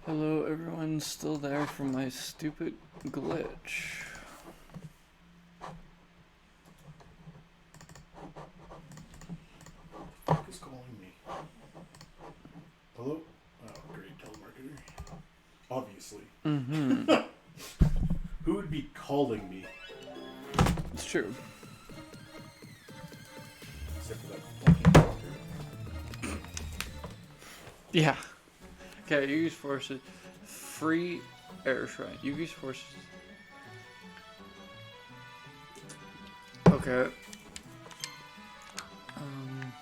Hello, everyone still there from my stupid glitch. Who's calling me? Hello? Oh, great telemarketer. Obviously. Mm-hmm. Who would be calling me? It's true. Except for that fucking doctor. Yeah. Okay, you use forces. Free air shrine. You use forces. Okay. Um.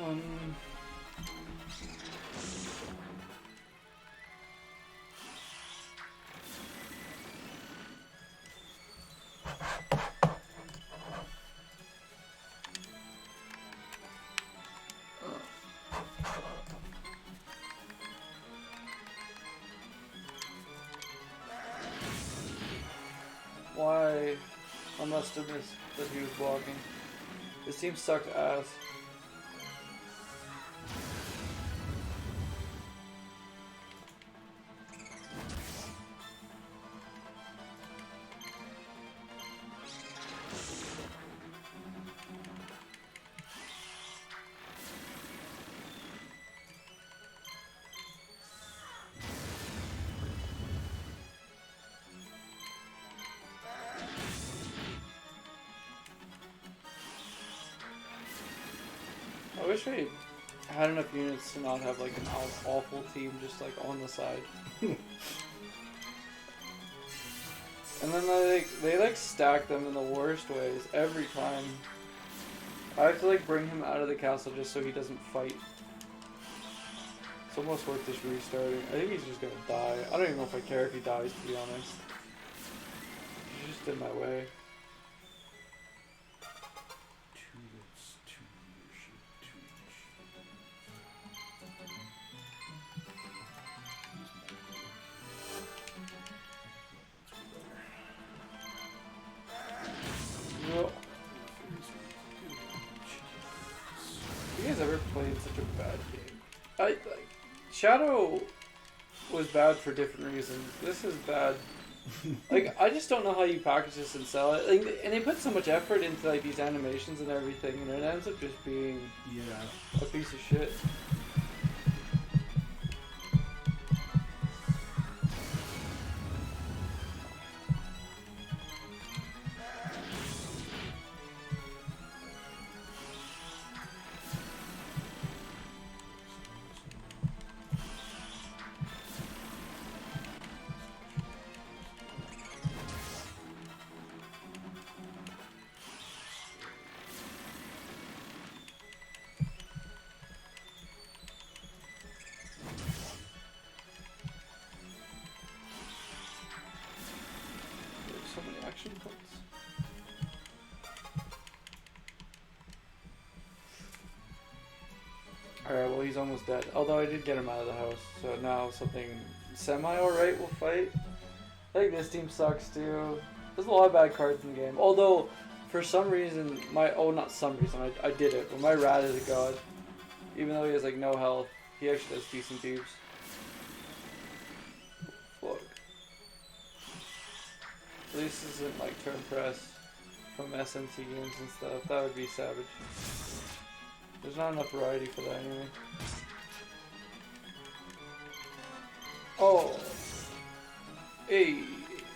um, Why? I must have missed that he was walking. This team sucked ass. I wish I had enough units to not have like an awful team just like on the side. And then they stack them in the worst ways every time. I have to bring him out of the castle just so he doesn't fight. It's almost worth just restarting. I think he's just gonna die. I don't even know if I care if he dies, to be honest. He's just in my way. Well, you guys ever played such a bad game? Shadow was bad for different reasons. This is bad. I just don't know how you package this and sell it. And they put so much effort into these animations and everything, and it ends up just being a piece of shit. There's so many action points. Alright, well he's almost dead. Although I did get him out of the house, so now something semi-alright will fight. I think this team sucks too. There's a lot of bad cards in the game. Although, for some reason, not some reason, I did it, but my rat is a god. Even though he has no health, he actually does decent deeps. Fuck. At least this isn't turn press from SNT games and stuff. That would be savage. There's not enough variety for that anyway. Oh. Hey.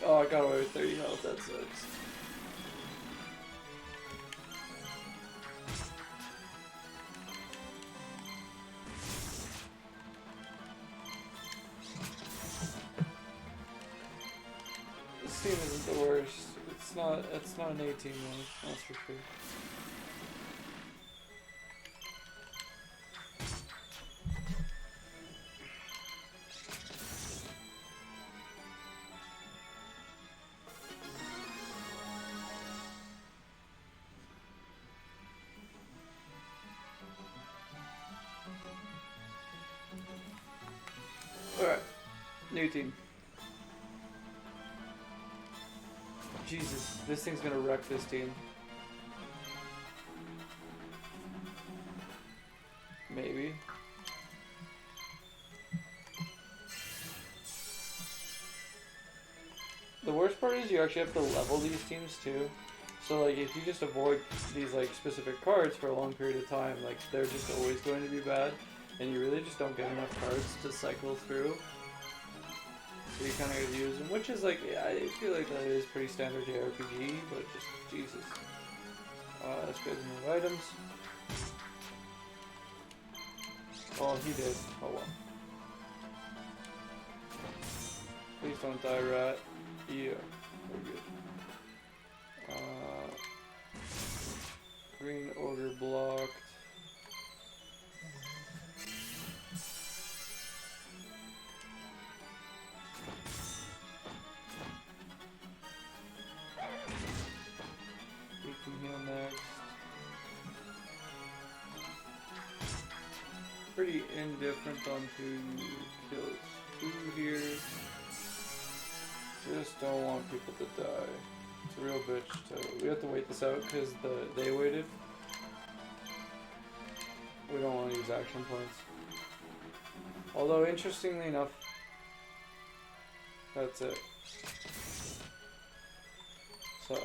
Oh, I got away with 30 health. That sucks. This team isn't the worst. It's not an A team though, that's for sure. New team. Jesus, this thing's gonna wreck this team. Maybe. The worst part is you actually have to level these teams too. So like if you just avoid these like specific cards for a long period of time, like they're just always going to be bad, and you really just don't get enough cards to cycle through. So you kind of gotta use them, which is like, I feel like that is pretty standard to RPG, but just Jesus. Let's get new items. Oh, he did. Oh well. Please don't die, rat. Yeah, we're good. Green ogre blocked. We can heal next. Pretty indifferent on who kills who here. Just don't want people to die. It's a real bitch. We have to wait this out because they waited. We don't want to use action points. Although, interestingly enough, that's it. So...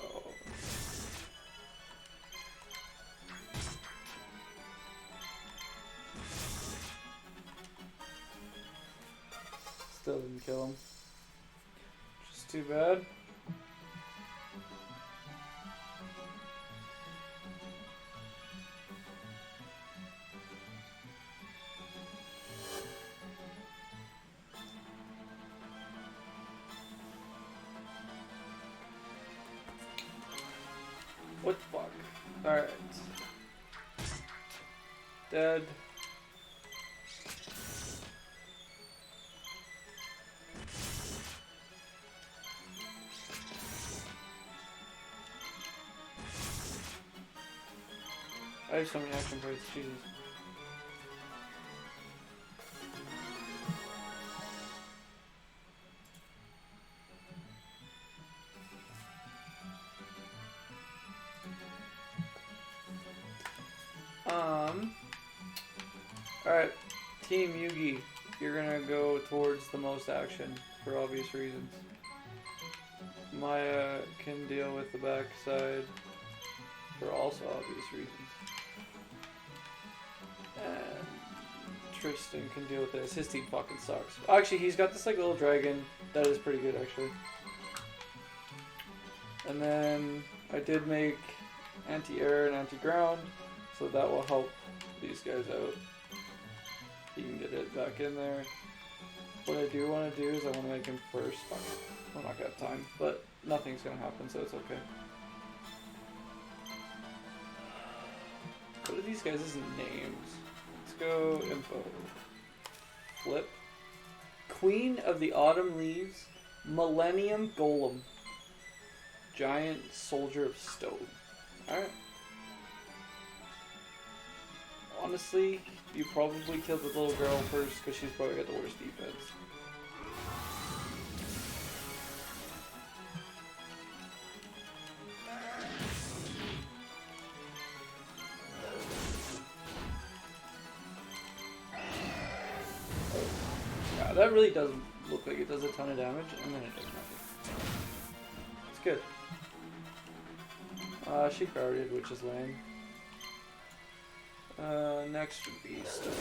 Still didn't kill him. Just too bad. What the fuck? Alright. Dead. I have so many action points, Jesus. Alright, Team Yugi, you're gonna go towards the most action for obvious reasons. Maya can deal with the backside for also obvious reasons. And Tristan can deal with this. His team fucking sucks. Actually, he's got this like little dragon that is pretty good actually. And then I did make anti-air and anti-ground, so that will help these guys out. You can get it back in there. What I do want to do is I want to make him first. Fuck. I'm not gonna have time, but nothing's gonna happen, so it's okay. What are these guys' names? Let's go info. Flip. Queen of the Autumn Leaves. Millennium Golem. Giant Soldier of Stone. Alright. Honestly, you probably killed the little girl first because she's probably got the worst defense. Yeah, that really doesn't look like it does a ton of damage, and then it does nothing. It's good. She guarded, which is lame. Next would be Stone.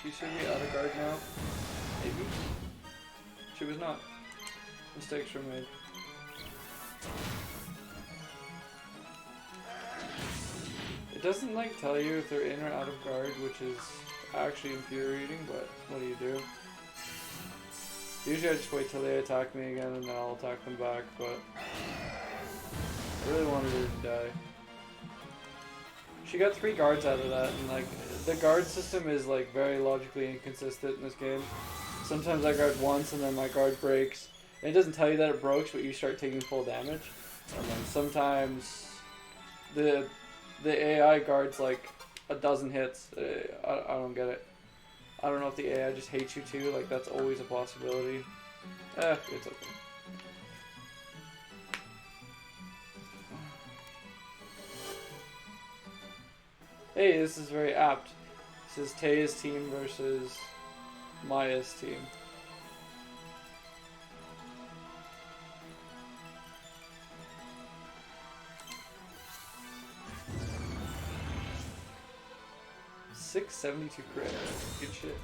She should be out of guard now. Maybe? She was not. Mistakes were made. It doesn't like tell you if they're in or out of guard, which is actually infuriating, but what do you do? Usually I just wait till they attack me again and then I'll attack them back, but I really wanted her to die. She got 3 guards out of that, and like the guard system is like very logically inconsistent in this game. Sometimes I guard once and then my guard breaks. And it doesn't tell you that it broke, but you start taking full damage. And then sometimes the AI guards like a dozen hits. I don't get it. I don't know if the AI just hates you too. Like that's always a possibility. It's okay. Hey, this is very apt. This is Taya's team versus Maya's team. $672 credits. Good shit.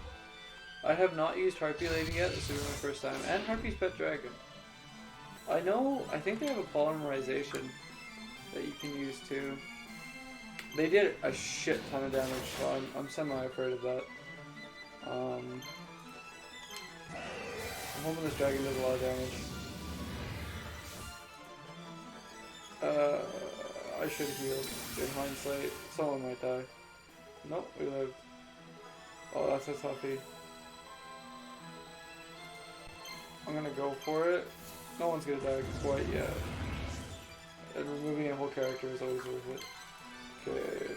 I have not used Harpy Lady yet. This will be my first time. And Harpy's Pet Dragon. I think they have a polymerization that you can use too. They did a shit ton of damage, so I'm semi-afraid of that. I'm hoping this dragon does a lot of damage. I should have healed in hindsight. Someone might die. Nope, we lived. Oh, that's a toughie. I'm gonna go for it. No one's gonna die quite yet. And removing a whole character is always worth it. Okay.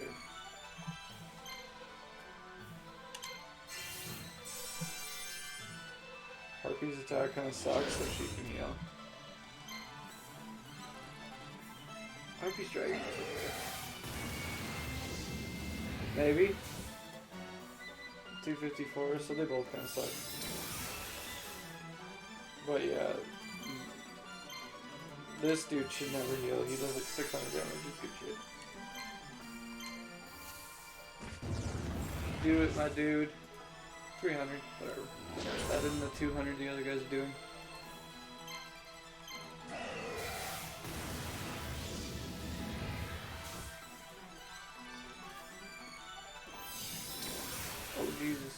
Harpy's attack kind of sucks, so she can heal. Harpy's dragon. Maybe. 254, so they both kind of suck. But yeah, this dude should never heal. He does like 600 damage. It's good shit. Do it, my dude. 300, whatever. Better than the 200 the other guys are doing. Oh, Jesus.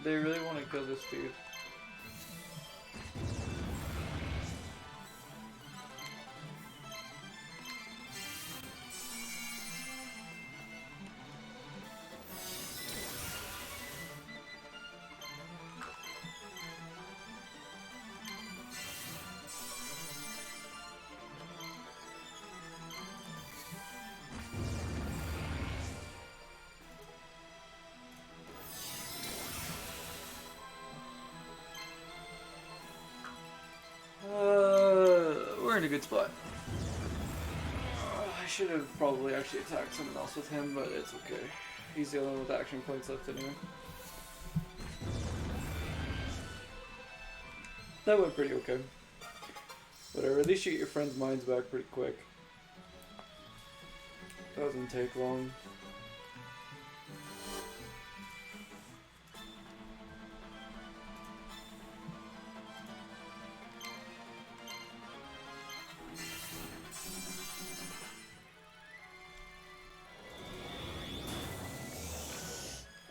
They really want to kill this dude. We're in a good spot. I should have probably actually attacked someone else with him, but it's okay. He's the only one with action points left anyway. That went pretty okay. Whatever, at least you get your friend's minds back pretty quick. Doesn't take long.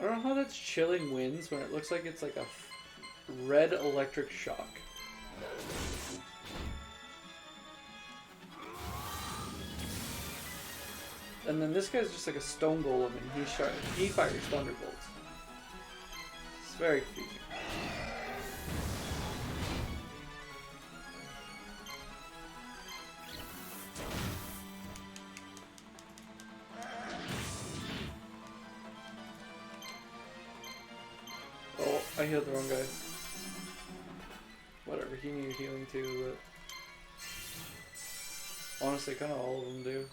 I don't know how that's chilling winds when it looks like it's like a red electric shock. And then this guy's just like a stone golem and he fires thunderbolts. It's very confusing. I healed the wrong guy. Whatever, he needed healing too, but honestly, kind of all of them do.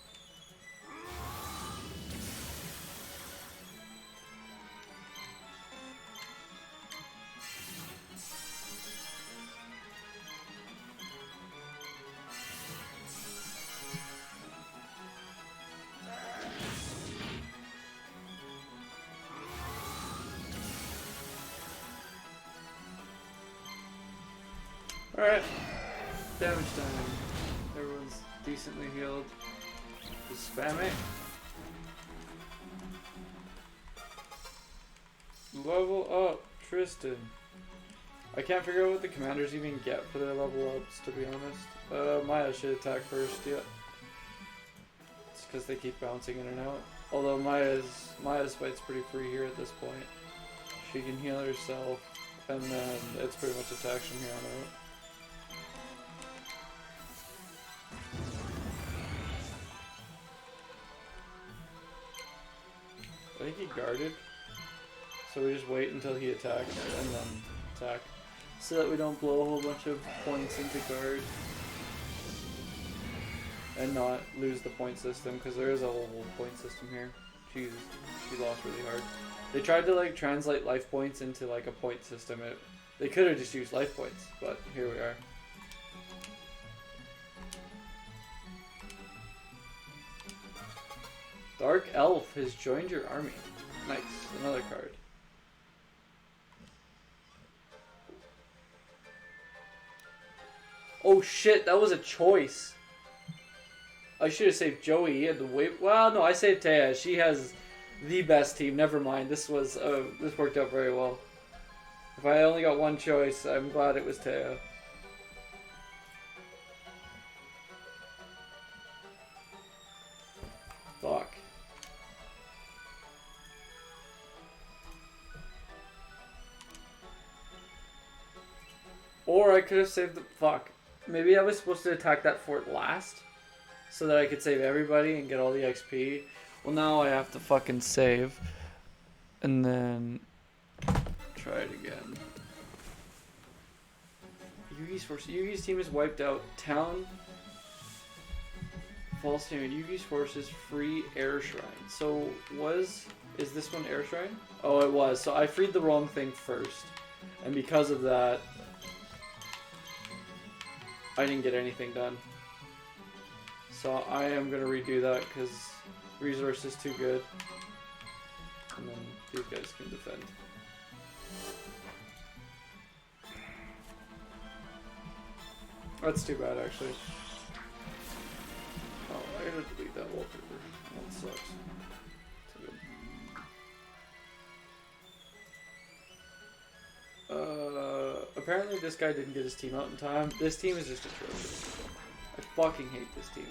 Alright, damage time. Everyone's decently healed. Just spam it. Level up, Tristan. I can't figure out what the commanders even get for their level ups, to be honest. Maya should attack first, yeah. It's because they keep bouncing in and out. Although Maya's fight's pretty free here at this point. She can heal herself, and then it's pretty much attacks from here on out. guarded. So we just wait until he attacks and then attack. So that we don't blow a whole bunch of points into guard. And not lose the point system, because there is a whole point system here. Jesus, she lost really hard. They tried to like translate life points into like a point system. They could have just used life points, but here we are. Dark Elf has joined your army. Nice, another card. Oh shit, that was a choice. I should have saved Joey. He had to wait. Well, no, I saved Taya. She has the best team. Never mind. This worked out very well. If I only got one choice, I'm glad it was Taya. Fuck. Or I could have saved the... Fuck. Maybe I was supposed to attack that fort last, so that I could save everybody and get all the XP. Well, now I have to fucking save. And then... try it again. Yugi's team is wiped out. Town... False team. Yugi's forces free air shrine. So, is this one air shrine? Oh, it was. So I freed the wrong thing first. And because of that... I didn't get anything done. So I am going to redo that because resource is too good. And then these guys can defend. That's too bad actually. Oh, I gotta delete that wallpaper. That sucks. Too good. Apparently this guy didn't get his team out in time. This team is just atrocious. I fucking hate this team.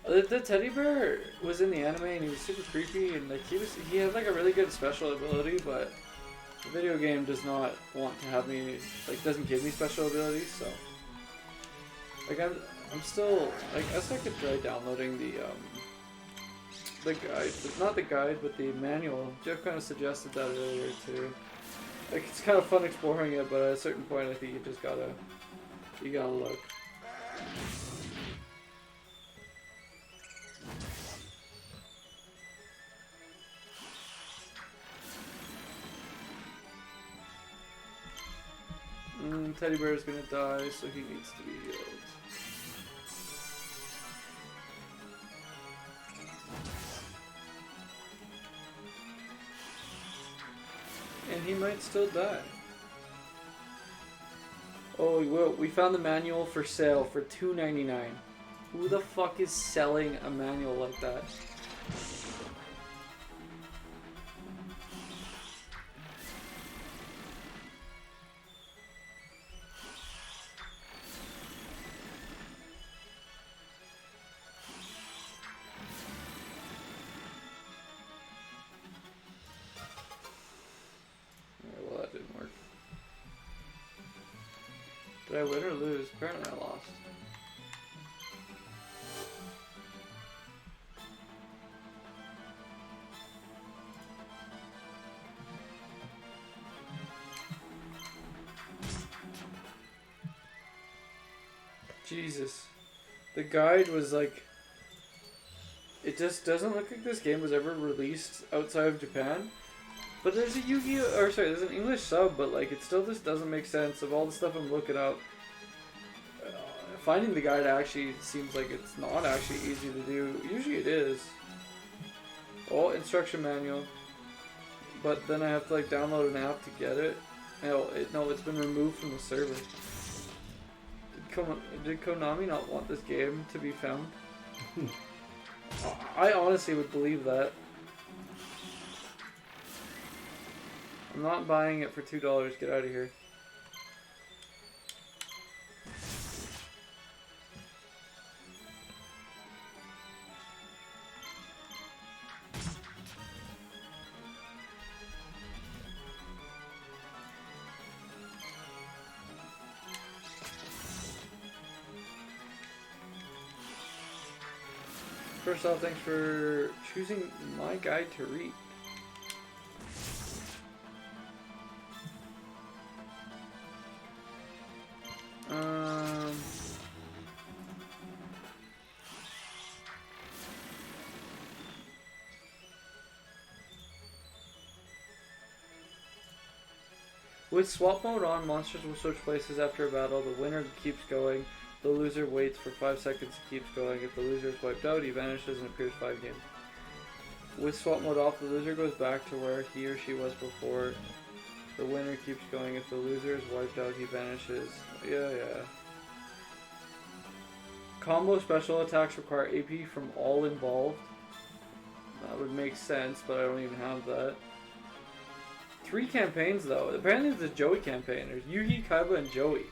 The teddy bear was in the anime and he was super creepy and like he had like a really good special ability, but the video game does not want to have me, like doesn't give me special abilities, so like I'm still, I guess I could try downloading the guide, not the guide but the manual. Jeff kind of suggested that earlier too. Like it's kind of fun exploring it, but at a certain point I think you just gotta look. Teddy bear is gonna die, so he needs to be healed. And he might still die. Oh, we found the manual for sale for $2.99. Who the fuck is selling a manual like that? Did I win or lose? Apparently I lost. Jesus. The guide was like... It just doesn't look like this game was ever released outside of Japan. But there's a Yu-Gi-Oh! Or sorry, there's an English sub, but like it still just doesn't make sense of all the stuff I'm looking up. Finding the guide actually seems like it's not actually easy to do. Usually it is. Oh, instruction manual. But then I have to like download an app to get it. No, it's been removed from the server. Did Konami not want this game to be found? I honestly would believe that. I'm not buying it for $2. Get out of here. first off, thanks for choosing my guide to read. With swap mode on, monsters will switch places after a battle. The winner keeps going. The loser waits for 5 seconds and keeps going. If the loser is wiped out, he vanishes and appears 5 games. With swap mode off, the loser goes back to where he or she was before. The winner keeps going. If the loser is wiped out, he vanishes. Yeah. Combo special attacks require AP from all involved. That would make sense, but I don't even have that. 3 campaigns though. Apparently it's a Joey campaign. There's Yugi, Kaiba, and Joey.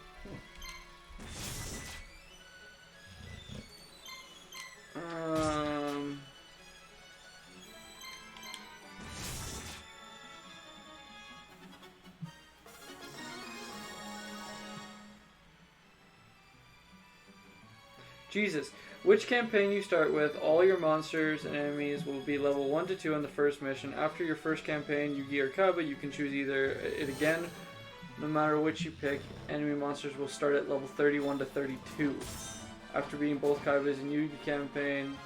Jesus. Which campaign you start with, all your monsters and enemies will be level 1 to 2 on the first mission. After your first campaign, Yugi or Kaiba, you can choose either it again. No matter which you pick, enemy monsters will start at level 31 to 32. After beating both Kaiba's and Yugi campaign,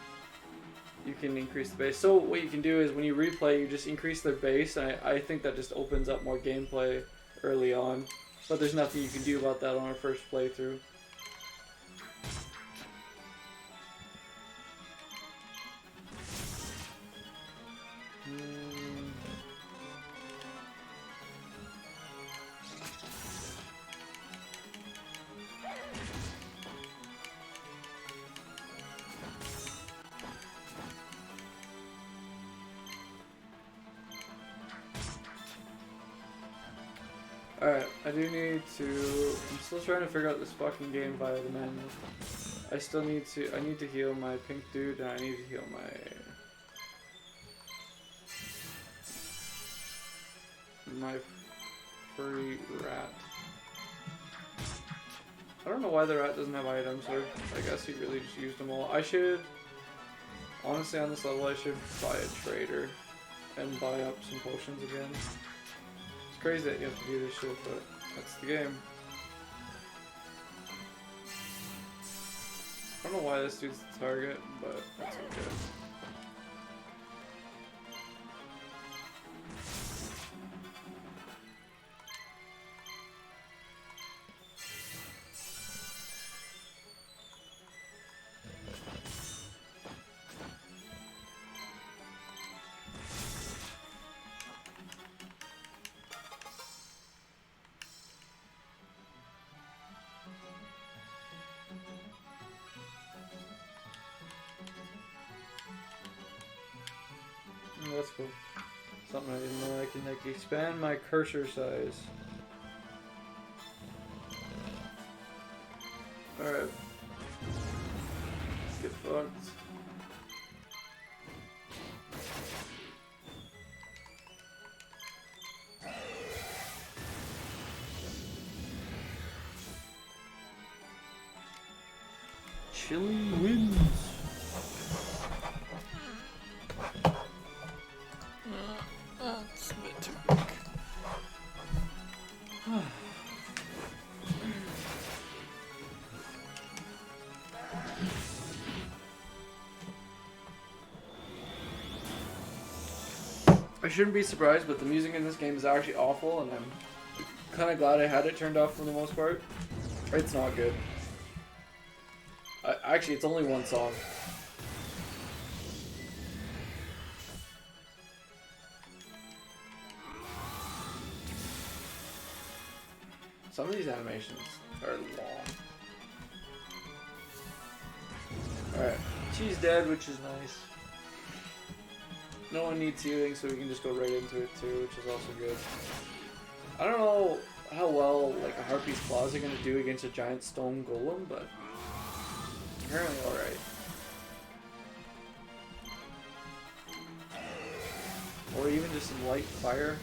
you can increase the base. So what you can do is when you replay, you just increase their base, and I think that just opens up more gameplay early on. But there's nothing you can do about that on our first playthrough. Alright, I do need to... I'm still trying to figure out this fucking game via the manual. I need to heal my pink dude, and I need to heal my furry rat. I don't know why the rat doesn't have items, or I guess he really just used them all. I should... Honestly, on this level, I should buy a trader and buy up some potions again. It's crazy that you have to do this shit, but that's the game. I don't know why this dude's the target, but that's okay. That's cool. Something I didn't know I can like expand my cursor size. Alright. Let's get fucked. Chilly winds. That's a bit too big. I shouldn't be surprised, but the music in this game is actually awful, and I'm kind of glad I had it turned off for the most part. It's not good. Actually, it's only one song. Some of these animations are long. Alright, she's dead, which is nice. No one needs healing, so we can just go right into it too, which is also good. I don't know how well like a Harpy's Claws are going to do against a giant stone golem, but apparently alright. Or even just some light fire.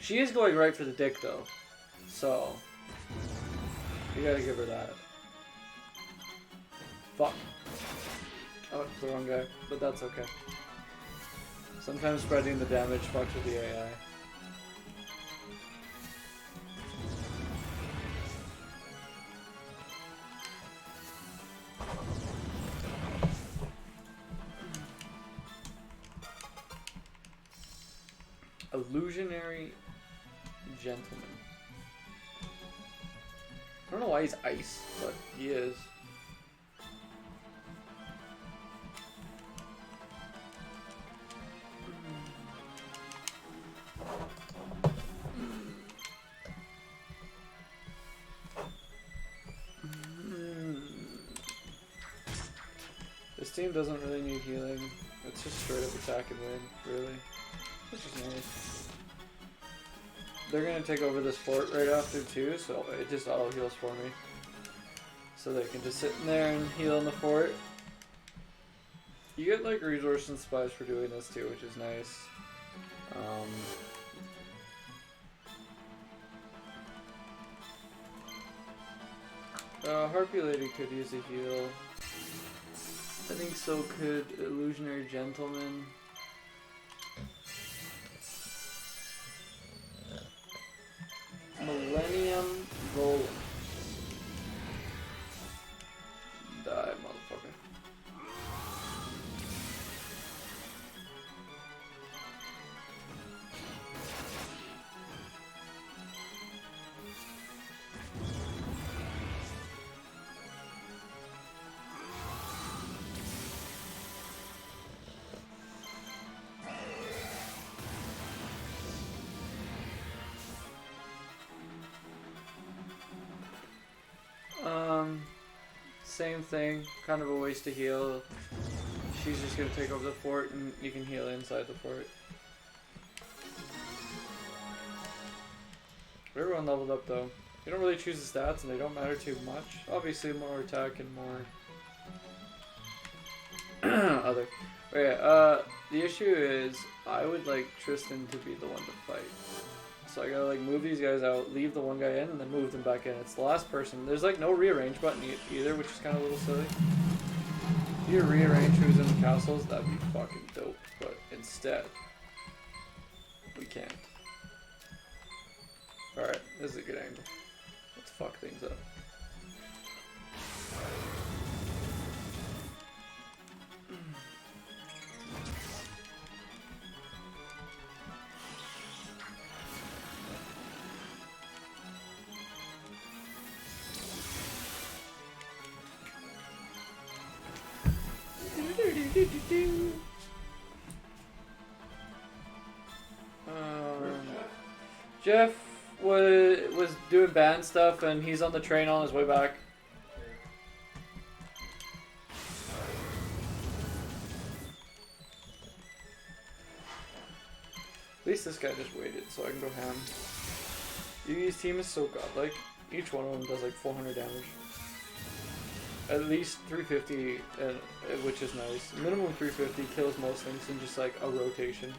She is going right for the dick though, so You gotta give her that. Fuck. Oh, it's the wrong guy, but that's okay. Sometimes spreading the damage fucks with the AI. Illusionary Gentleman. I don't know why he's ice, but he is. This team doesn't really need healing. It's just straight up attack and win, really. Which is nice. They're gonna take over this fort right after too, so it just auto heals for me. So they can just sit in there and heal in the fort. You get like resource and supplies for doing this too, which is nice. Harpy Lady could use a heal. I think so could Illusionary Gentleman. Millennium Golem. Die, motherfucker. Same thing, kind of a waste to heal. She's just gonna take over the fort and you can heal inside the fort. Everyone leveled up though. You don't really choose the stats and they don't matter too much. Obviously more attack and more other. Okay, the issue is I would like Tristan to be the one to fight. So I gotta like move these guys out, leave the one guy in, and then move them back in. It's the last person. There's like no rearrange button either, which is kind of a little silly. If you rearrange who's in the castles, that'd be fucking dope. But instead, we can't. Alright, this is a good angle. Let's fuck things up. Jeff was doing band stuff and he's on the train on his way back. At least this guy just waited so I can go ham. Yugi's team is so godlike. Each one of them does like 400 damage. At least 350, which is nice. Minimum 350 kills most things in just like a rotation.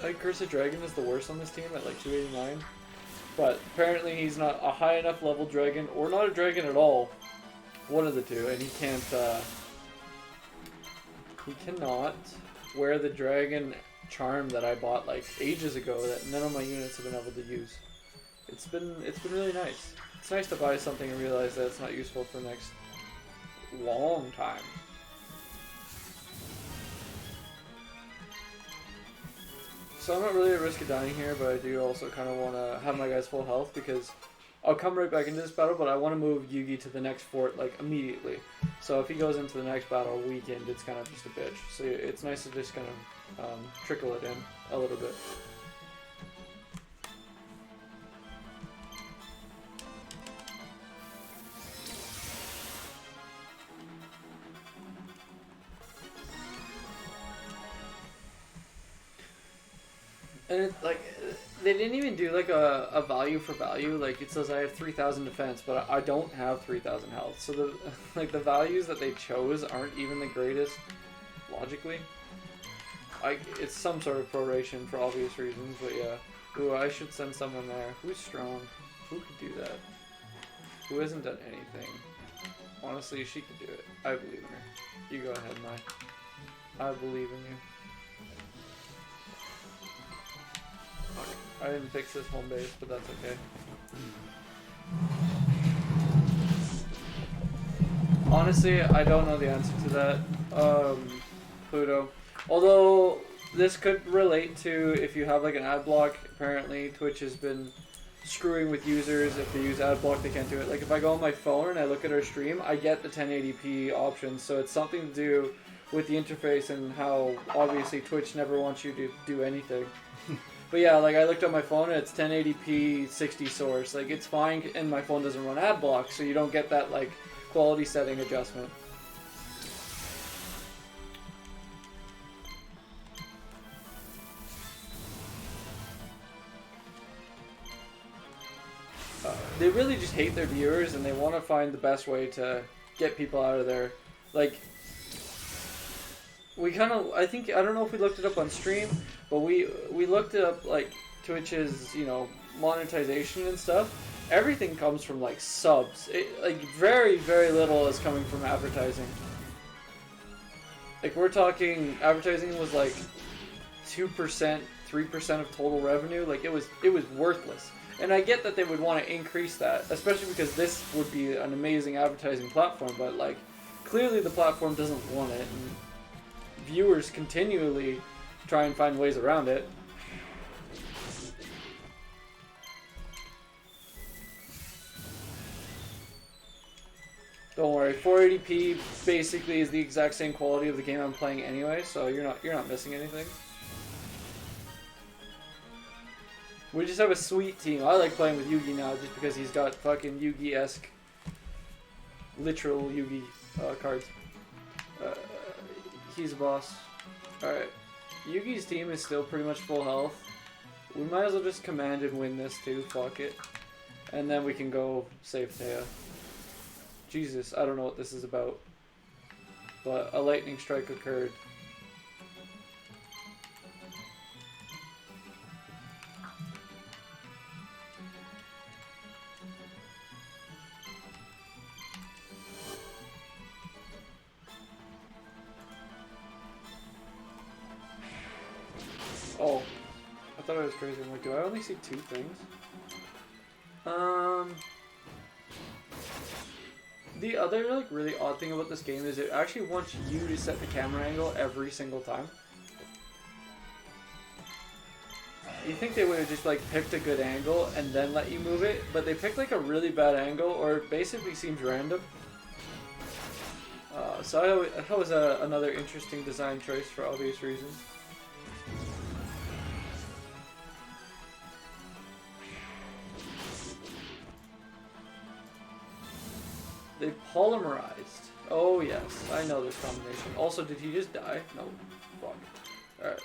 Like Curse of Dragon is the worst on this team at like 289. But apparently he's not a high enough level dragon or not a dragon at all. One of the two, and he can't he cannot wear the dragon charm that I bought like ages ago that none of my units have been able to use. It's been really nice. It's nice to buy something and realize that it's not useful for the next long time. So I'm not really at risk of dying here, but I do also kind of want to have my guys full health because I'll come right back into this battle, but I want to move Yugi to the next fort like immediately. So if he goes into the next battle weekend, it's kind of just a bitch. So it's nice to just kind of trickle it in a little bit. And it's like, they didn't even do like a value for value. Like it says I have 3,000 defense, but I don't have 3,000 health. So the like the values that they chose aren't even the greatest logically. It's some sort of proration for obvious reasons, but yeah, Ooh, I should send someone there. Who's strong? Who could do that? Who hasn't done anything? Honestly, she could do it. I believe in her. You go ahead, Mai. I believe in you. Fuck. I didn't fix this home base, but that's okay. Honestly, I don't know the answer to that, Pluto. Although, this could relate to if you have like an ad block. Apparently, Twitch has been screwing with users. If they use ad block, they can't do it. Like if I go on my phone and I look at our stream, I get the 1080p option. So it's something to do with the interface and how obviously Twitch never wants you to do anything. But yeah, like I looked on my phone and it's 1080p 60 source. Like it's fine, and my phone doesn't run ad block, so you don't get that like quality setting adjustment. They really just hate their viewers, and they want to find the best way to get people out of there. Like, we kind of, I don't know if we looked it up on stream, but we looked it up, like, Twitch's, you know, monetization and stuff. Everything comes from, like, subs. Like, very, very little is coming from advertising. Like, we're talking, advertising was, like, 2%, 3% of total revenue. Like, it was worthless. And I get that they would want to increase that, especially because this would be an amazing advertising platform, but like, clearly the platform doesn't want it, and viewers continually try and find ways around it. Don't worry, 480p basically is the exact same quality of the game I'm playing anyway, so you're not missing anything. We just have a sweet team. I like playing with Yugi now just because he's got fucking Yugi-esque, literal Yugi cards. He's a boss. Alright. Yugi's team is still pretty much full health. We might as well just command and win this too. Fuck it. And then we can go save Taya. Jesus, I don't know what this is about. But a lightning strike occurred. Oh, I thought I was crazy. I'm like, do I only see 2 things? The other like really odd thing about this game is it actually wants you to set the camera angle every single time. You think they would have just like picked a good angle and then let you move it, but they picked like a really bad angle, or it basically seems random. So that was another interesting design choice for obvious reasons. They polymerized. Oh yes, I know this combination. Also, did he just die? No. Fuck. Alright.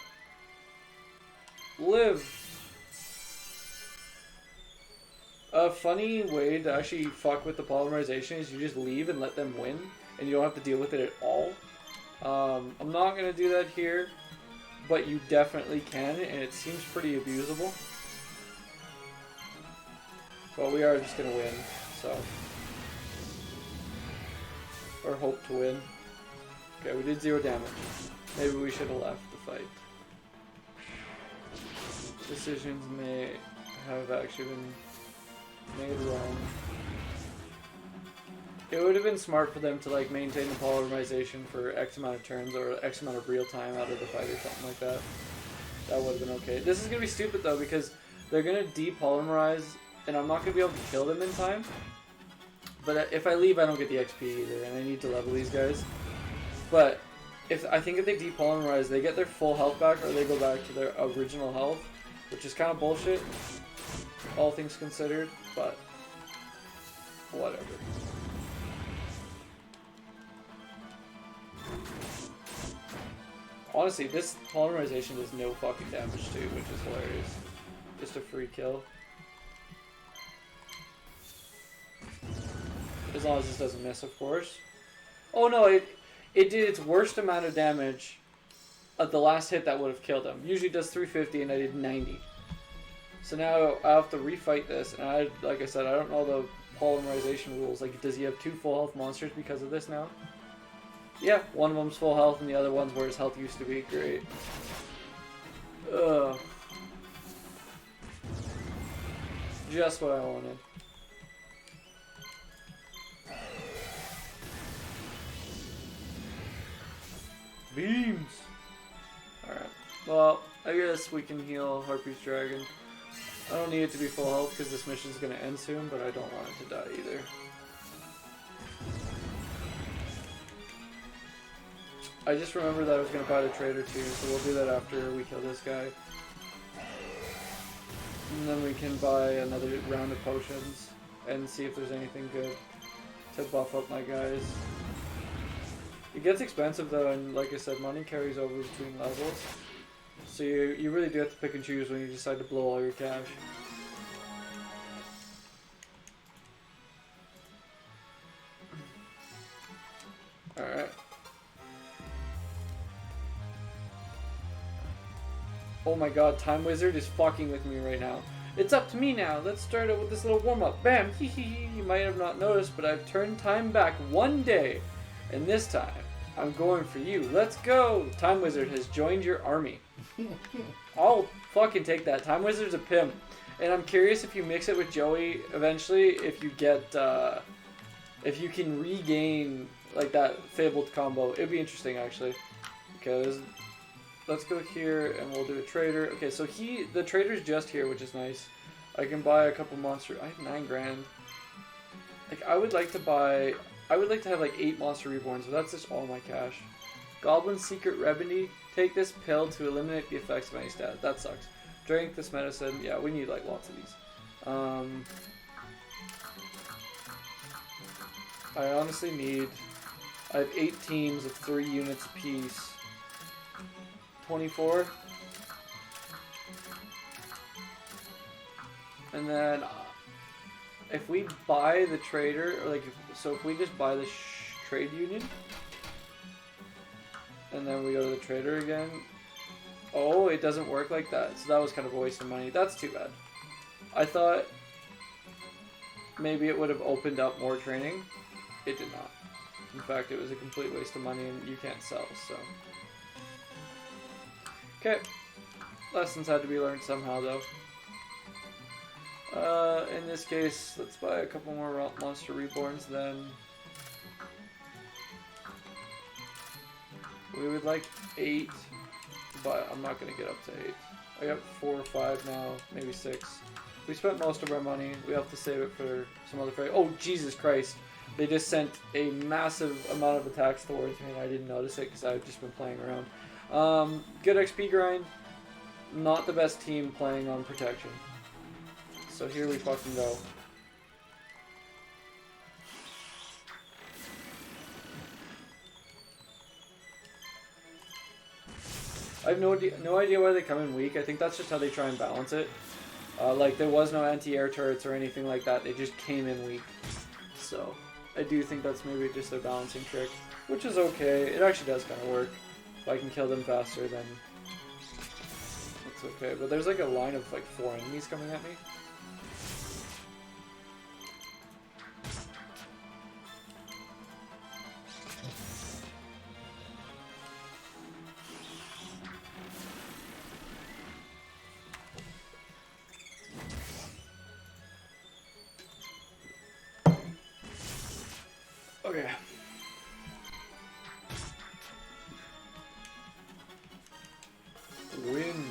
Live. A funny way to actually fuck with the polymerization is you just leave and let them win, and you don't have to deal with it at all. I'm not going to do that here, but you definitely can, and it seems pretty abusable. But we are just going to win, so... Or hope to win. Okay, we did 0 damage. Maybe we should have left the fight. Decisions may have actually been made wrong. It would have been smart for them to like maintain the polymerization for X amount of turns or X amount of real time out of the fight or something like that. That would have been okay. This is going to be stupid though because they're going to depolymerize and I'm not going to be able to kill them in time. But if I leave, I don't get the XP either, and I need to level these guys. But I think if they depolymerize, they get their full health back, or they go back to their original health, which is kind of bullshit, all things considered. But whatever. Honestly, this polymerization does no fucking damage too, which is hilarious. Just a free kill. As long as this doesn't miss, of course. Oh no, it did its worst amount of damage at the last hit that would have killed him. Usually it does 350 and I did 90. So now I have to refight this, and like I said, I don't know the polymerization rules. Like, does he have 2 full health monsters because of this now? Yeah, one of them's full health and the other one's where his health used to be. Great. Ugh. Just what I wanted. Beams! Alright. Well, I guess we can heal Harpy's Dragon. I don't need it to be full health because this mission's going to end soon, but I don't want it to die either. I just remembered that I was going to buy the trader too, so we'll do that after we kill this guy. And then we can buy another round of potions and see if there's anything good to buff up my guys. It gets expensive though, and like I said, money carries over between levels. So you really do have to pick and choose when you decide to blow all your cash. Alright. Oh my god, Time Wizard is fucking with me right now. It's up to me now. Let's start out with this little warm-up. Bam! Hee hee hee. You might have not noticed, but I've turned time back 1 day. And this time, I'm going for you. Let's go! Time Wizard has joined your army. I'll fucking take that. Time Wizard's a pimp. And I'm curious if you mix it with Joey eventually, if you get, if you can regain, like, that fabled combo. It'd be interesting, actually. Okay, let's go here and we'll do a trader. Okay, so the trader's just here, which is nice. I can buy a couple monster. I have 9 grand. Like, I would like to have like 8 monster reborns, but that's just all my cash. Goblin Secret Remedy. Take this pill to eliminate the effects of any stat. That sucks. Drink this medicine. Yeah, we need like lots of these. I honestly need. I have 8 teams of 3 units apiece. 24. And then if we buy the trader, or like, if we just buy the trade union, and then we go to the trader again. Oh, it doesn't work like that. So that was kind of a waste of money. That's too bad. I thought maybe it would have opened up more training. It did not. In fact, it was a complete waste of money and you can't sell, so. Okay. Lessons had to be learned somehow, though. In this case, let's buy a couple more monster reborns then. We would like 8, but I'm not going to get up to 8. I got 4 or 5 now, maybe 6. We spent most of our money. We have to save it for some other fight. Oh, Jesus Christ. They just sent a massive amount of attacks towards me and I didn't notice it because I've just been playing around. Good XP grind. Not the best team playing on protection. So here we fucking go. I have no idea why they come in weak. I think that's just how they try and balance it. Like, there was no anti-air turrets or anything like that. They just came in weak. So, I do think that's maybe just their balancing trick. Which is okay. It actually does kind of work. If I can kill them faster, then it's okay. But there's like a line of like 4 enemies coming at me. Okay. Win.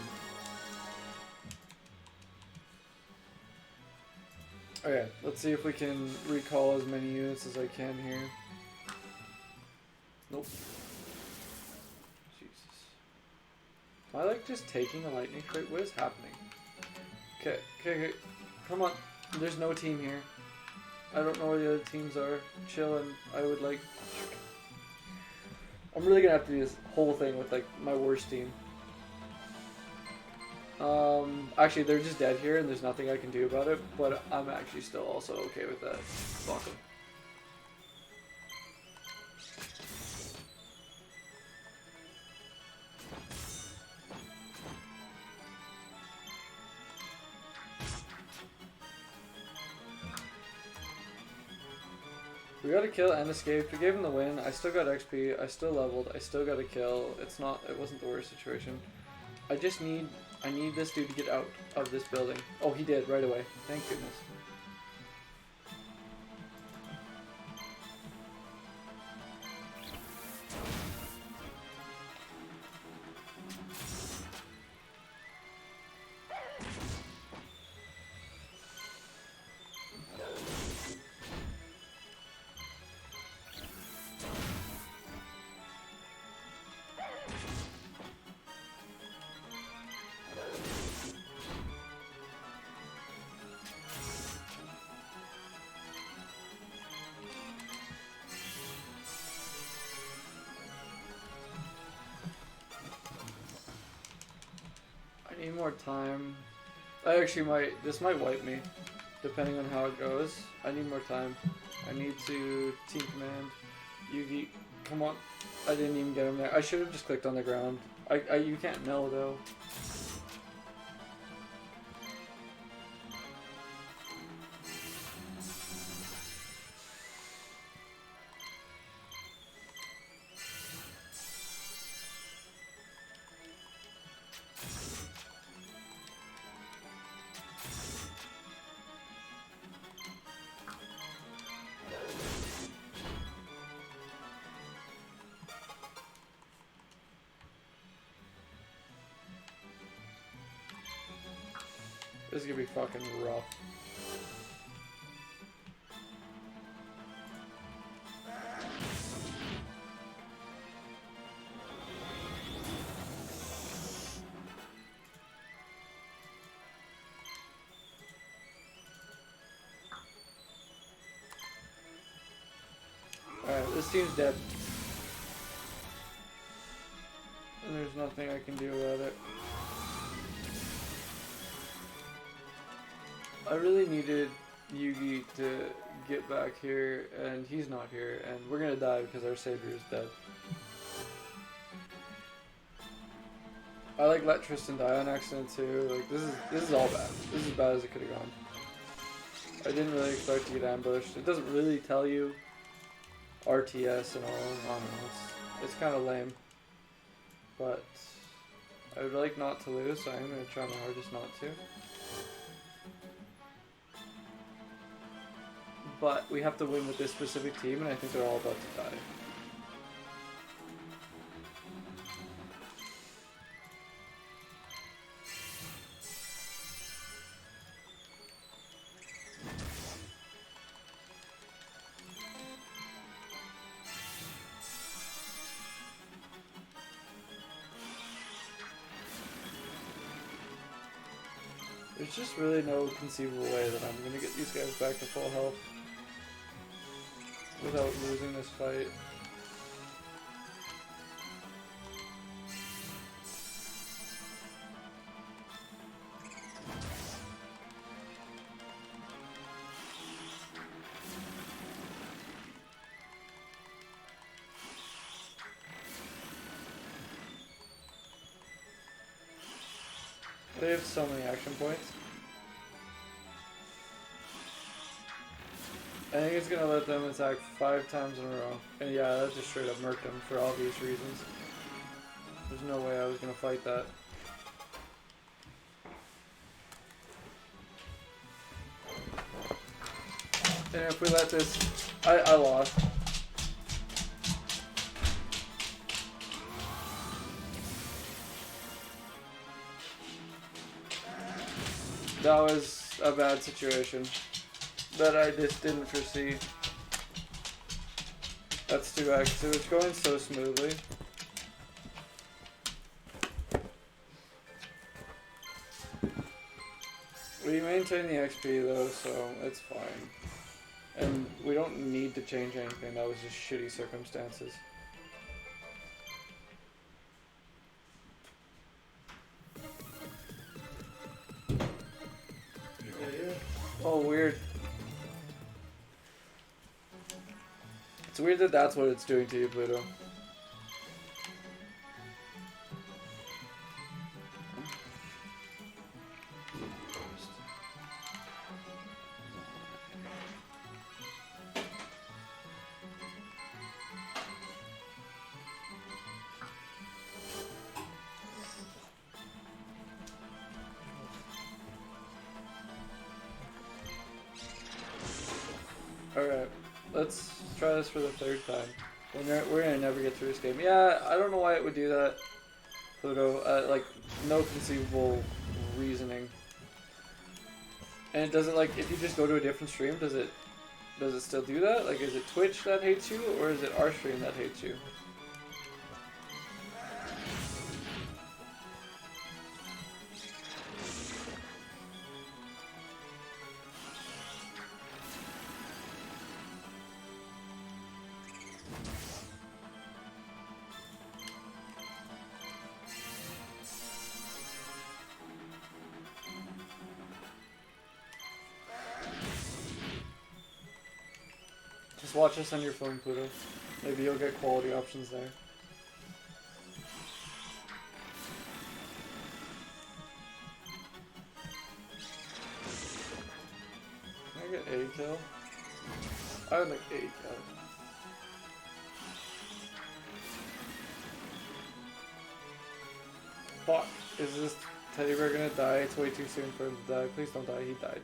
Okay, let's see if we can recall as many units as I can here. Nope. Jesus. Am I like just taking a lightning strike? What is happening? Okay, okay, okay. Come on. There's no team here. I don't know where the other teams are. Chill, and I would like... I'm really gonna have to do this whole thing with like my worst team. Actually, they're just dead here, and there's nothing I can do about it. But I'm actually still also okay with that. Fuck them. We got a kill and escaped. We gave him the win. I still got XP. I still leveled. I still got a kill. It wasn't the worst situation. I need this dude to get out of this building. Oh, he did right away. Thank goodness. I need more time. This might wipe me, depending on how it goes. I need more time. I need to team command. Yugi, come on. I didn't even get him there. I should have just clicked on the ground. You can't know though. This is gonna be fucking rough. Alright, this team's dead. And there's nothing I can do about it. I really needed Yugi to get back here, and he's not here, and we're gonna die because our savior is dead. I let Tristan die on accident too. Like this is all bad. This is as bad as it could have gone. I didn't really expect to get ambushed. It doesn't really tell you RTS and all. I don't know. It's kind of lame, but I would like not to lose, so I'm gonna try my hardest not to. But we have to win with this specific team, and I think they're all about to die. There's just really no conceivable way that I'm going to get these guys back to full health without losing this fight. They have so many action points. I think it's gonna let them attack 5 times in a row. And yeah, that just straight up murked them for obvious reasons. There's no way I was gonna fight that. And if we let this, I lost. That was a bad situation that I just didn't foresee. That's 2x. It was going so smoothly. We maintain the XP though, so it's fine. And we don't need to change anything. That was just shitty circumstances. Oh, weird. It's weird that that's what it's doing to you, Pluto. let's try this for the third time. We're gonna never get through this game. Yeah, I don't know why it would do that, Pluto. Like, no conceivable reasoning. And it doesn't, like, if you just go to a different stream, does it still do that? Like, is it Twitch that hates you, or is it our stream that hates you? Just watch us on your phone, Pluto. Maybe you'll get quality options there. Can I get a kill? I would like a kill. Fuck. Is this teddy bear gonna die? It's way too soon for him to die. Please don't die. He died.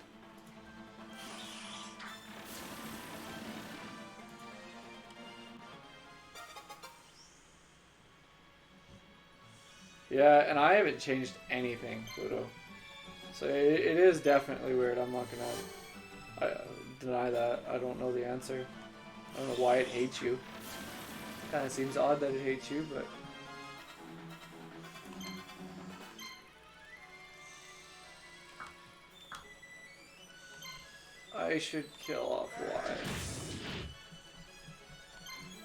Yeah, and I haven't changed anything, Pluto. So it is definitely weird. I'm not gonna deny that. I don't know the answer. I don't know why it hates you. Kind of seems odd that it hates you, but... I should kill off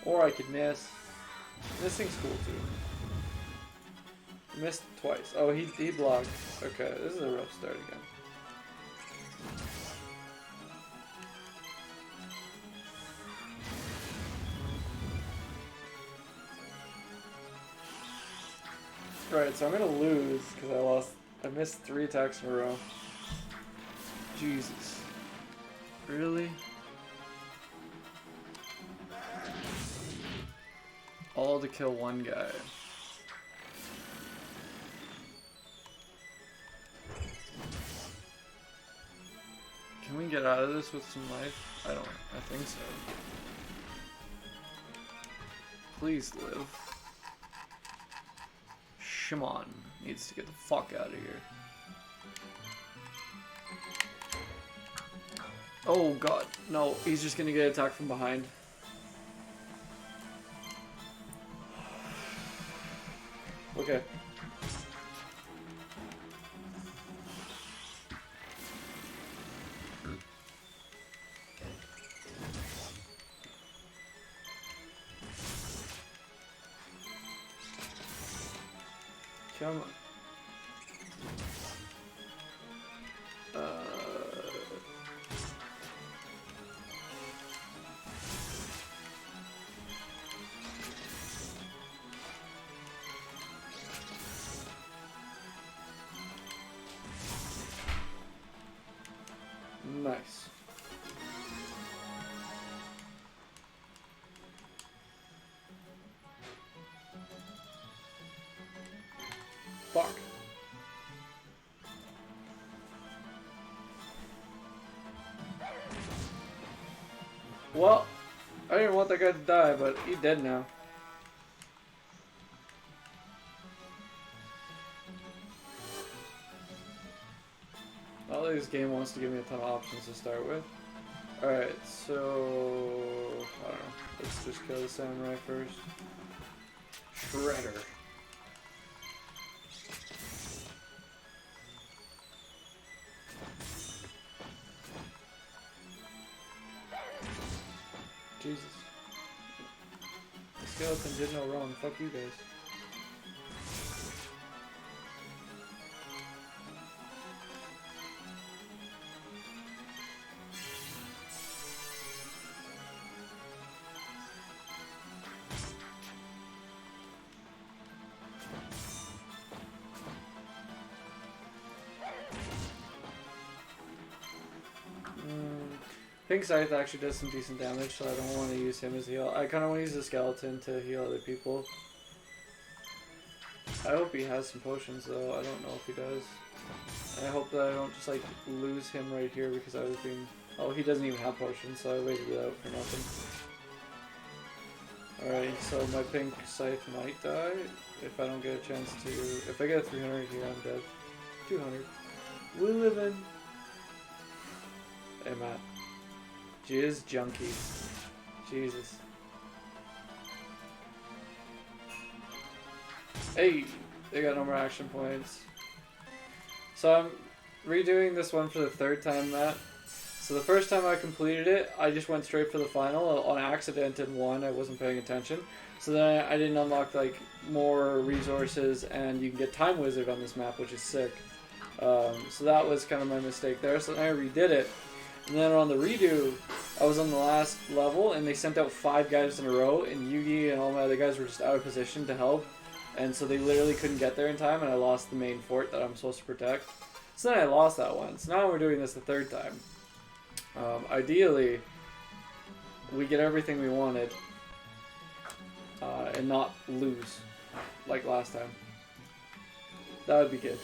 Y. Or I could miss. Missing's cool too. Missed twice. Oh, he blocked. Okay, this is a rough start again. Right, so I'm gonna lose because I missed 3 attacks in a row. Jesus. Really? All to kill one guy. Can we get out of this with some life? I think so. Please live. Shimon needs to get the fuck out of here. Oh god, no, he's just gonna get attacked from behind. Okay. Come on. Nice. Fuck. Well, I didn't want that guy to die, but he's dead now. Well, this game wants to give me a ton of options to start with. Alright, so... I don't know. Let's just kill the samurai first. Shredder. Jesus. The skeleton did no wrong. Fuck you guys. Pink Scythe actually does some decent damage, so I don't want to use him as a heal. I kind of want to use the skeleton to heal other people. I hope he has some potions though, I don't know if he does. I hope that I don't just like lose him right here because I was being Oh, he doesn't even have potions, so I waited it out for nothing. Alright, so my pink scythe might die if I don't get a chance to... If I get a 300 here, I'm dead. 200. We living. Hey, Matt. Jizz junkie. Jesus. Hey! They got no more action points. So I'm redoing this one for the 3rd time, Matt. So the first time I completed it, I just went straight for the final on accident and won. I wasn't paying attention. So then I didn't unlock like more resources, and you can get Time Wizard on this map, which is sick. So that was kind of my mistake there. So then I redid it. And then on the redo, I was on the last level, and they sent out 5 guys in a row, and Yugi and all my other guys were just out of position to help. And so they literally couldn't get there in time, and I lost the main fort that I'm supposed to protect. So then I lost that one. So now we're doing this the 3rd time. Ideally, we get everything we wanted and not lose like last time. That would be good.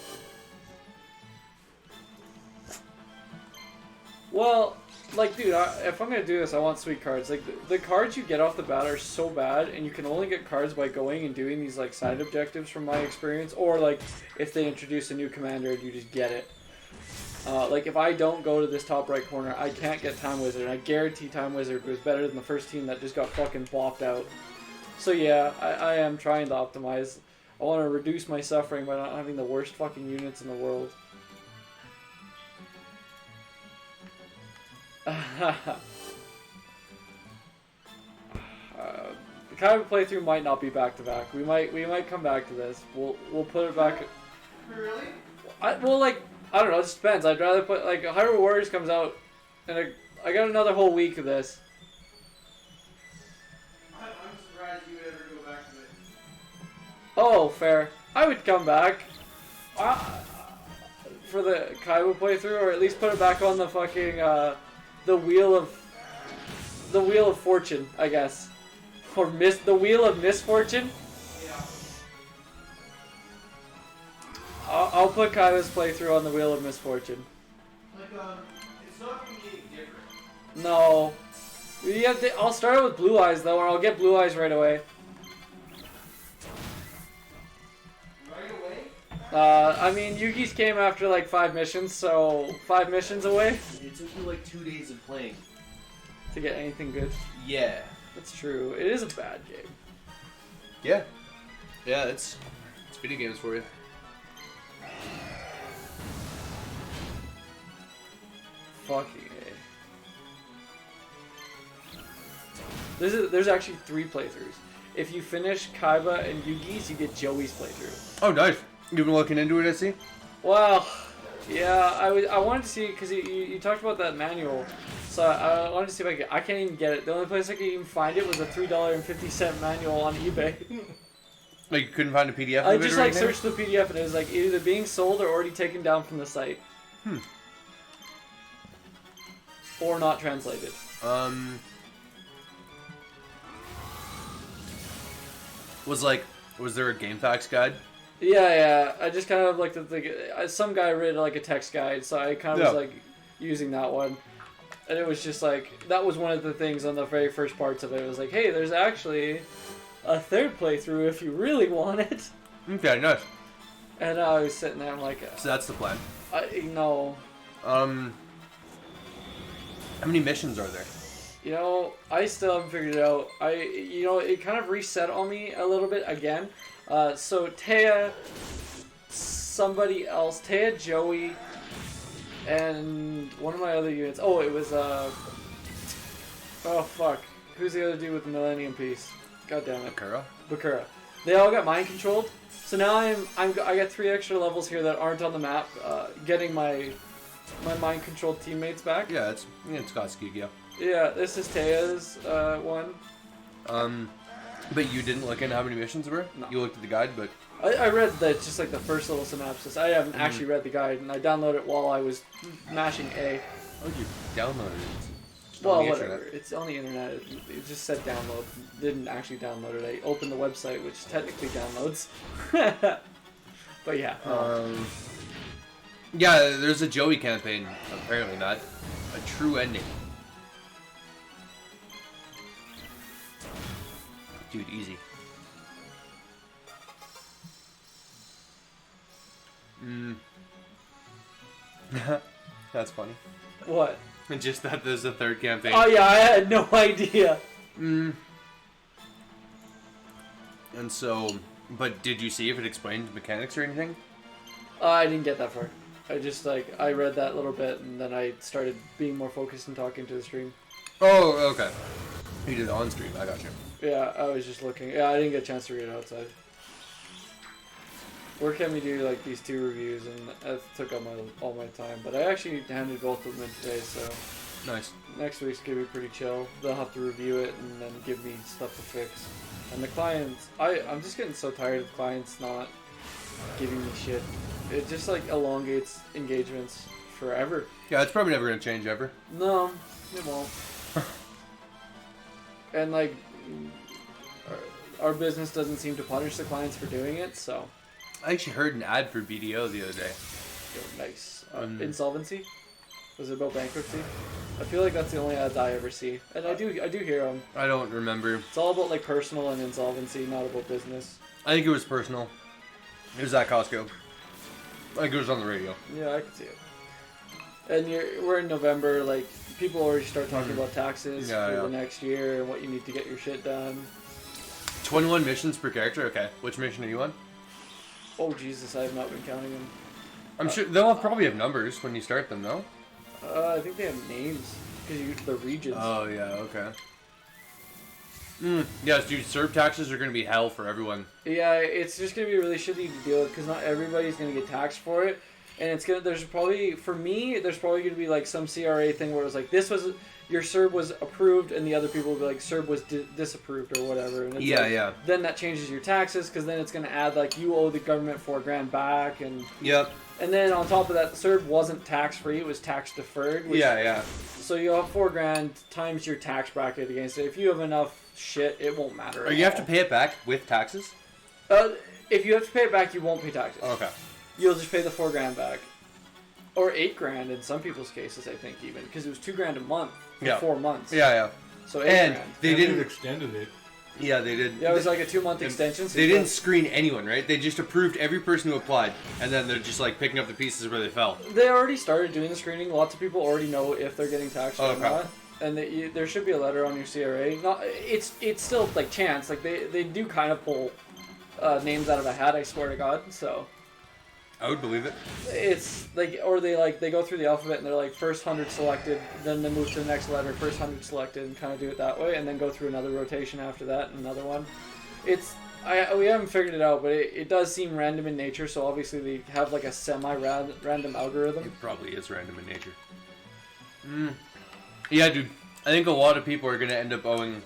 Well, like, dude, if I'm gonna do this, I want sweet cards. Like, the cards you get off the bat are so bad, and you can only get cards by going and doing these, like, side objectives from my experience, or, like, if they introduce a new commander and you just get it. Like, if I don't go to this top right corner, I can't get Time Wizard, and I guarantee Time Wizard was better than the first team that just got fucking bopped out. So yeah, I am trying to optimize. I want to reduce my suffering by not having the worst fucking units in the world. The kind of playthrough might not be back to back. We might come back to this. We'll put it back. Really? Well, like, I don't know. It just depends. I'd rather put like Hyrule Warriors comes out, and I got another whole week of this. I'm surprised you would ever go back to it. Oh, fair. I would come back for the Kaiba playthrough, or at least put it back on the fucking the wheel of fortune, I guess, or the wheel of misfortune. Yeah. I'll put Kaiba's playthrough on the wheel of misfortune. Like it's not gonna be any different. No. I'll start out with Blue Eyes though, or I'll get Blue Eyes right away. Right away? I mean, Yugi's came after like 5 missions, so 5 missions away It took you like 2 days of playing. to get anything good. Yeah. That's true. It is a bad game. Yeah. Yeah, it's video games for you. Fucking A. There's actually 3 playthroughs. If you finish Kaiba and Yugi's, you get Joey's playthrough. Oh, nice. You've been looking into it, I see? Well, yeah, I wanted to see, because you talked about that manual, so I wanted to see if I can't even get it. The only place I could even find it was a $3.50 manual on eBay. Like, you couldn't find a PDF I of it just or like anything? searched the PDF and it was like either being sold or already taken down from the site. Or not translated. Was there a GameFAQs guide? Yeah. I just kind of looked at some guy read like a text guide, so I kind of was like using that one. And it was just like, that was one of the things on the very first parts of it. It was like, hey, there's actually a 3rd playthrough if you really want it. Okay, nice. And I was sitting there, I'm like, So that's the plan. no. How many missions are there? You know, I still haven't figured it out. It kind of reset on me a little bit again. So Taya, somebody else, Taya, Joey, and one of my other units. Oh, it was oh fuck, who's the other dude with the Millennium Piece? God damn it, Bakura. They all got mind controlled. So now I got 3 extra levels here that aren't on the map. Getting my mind controlled teammates back. Yeah, it's got Skigio. Yeah, this is Taya's one. But you didn't look into how many missions there were? No. You looked at the guide, but... I read just like the first little synopsis. I haven't actually read the guide, and I downloaded it while I was mashing A. Oh, you downloaded it. Just on Well, the whatever. internet. It's on the internet. It just said download. Didn't actually download it. I opened the website, which technically downloads. But yeah. Yeah, there's a Joey campaign, apparently not. A true ending. Dude, easy. That's funny. What? And just that there's a third campaign. Oh yeah, I had no idea. And so, but did you see if it explained mechanics or anything? I didn't get that far. I just I read that little bit and then I started being more focused and talking to the stream. Oh, okay. You did it on stream. I got you. Yeah, I was just looking. Yeah, I didn't get a chance to read it outside. Where can we do like these 2 reviews, and that took up all my time. But I actually handed both of them in today, so Nice. next week's gonna be pretty chill. They'll have to review it and then give me stuff to fix. And the clients, I'm just getting so tired of clients not giving me shit. It just like elongates engagements forever. Yeah, it's probably never gonna change ever. No, it won't. And like, our business doesn't seem to punish the clients for doing it, so. I actually heard an ad for BDO the other day. Oh, nice. Insolvency? Was it about bankruptcy? I feel like that's the only ads I ever see, and I do hear them. I don't remember. It's all about like personal and insolvency, not about business. I think it was personal. It was at Costco. I think it was on the radio. Yeah, I can see it. And we're in November, like, people already start talking about taxes for the next year and what you need to get your shit done. 21 missions per character? Okay. Which mission are you on? Oh, Jesus, I have not been counting them. I'm sure they'll probably have numbers when you start them, no? I think they have names, because the regions. Oh, yeah, okay. Yes, dude, Serb taxes are going to be hell for everyone. Yeah, it's just going to be really shitty to deal with, because not everybody's going to get taxed for it. And it's gonna. There's probably going to be like some CRA thing where it was like, this was your Serb was approved, and the other people will be like Serb was disapproved or whatever. And it's yeah. Then that changes your taxes, because then it's going to add like you owe the government $4,000 back, and Yep. And then on top of that, Serb wasn't tax free; it was tax deferred. Yeah. So you have $4,000 times your tax bracket against it. If you have enough shit, it won't matter. Or you have to pay it back with taxes? If you have to pay it back, you won't pay taxes. Okay. You'll just pay the $4,000 back, or $8,000 in some people's cases. I think even because it was $2,000 a month for 4 months. Yeah. So $8,000. And they didn't extended it. Yeah, they did. Yeah, it was like a 2-month extension. So they didn't screen anyone, right? They just approved every person who applied, and then they're just like picking up the pieces where they fell. They already started doing the screening. Lots of people already know if they're getting taxed or not. And there should be a letter on your CRA. Not, it's still like chance. Like they do kind of pull names out of a hat. I swear to God. So I would believe it. it's like, or they go through the alphabet and they're like first 100 selected, then they move to the next letter, first 100 selected, and kind of do it that way, and then go through another rotation after that and another one. We haven't figured it out, but it does seem random in nature. So obviously they have like a semi-random algorithm. It probably is random in nature. Yeah, dude. I think a lot of people are going to end up owing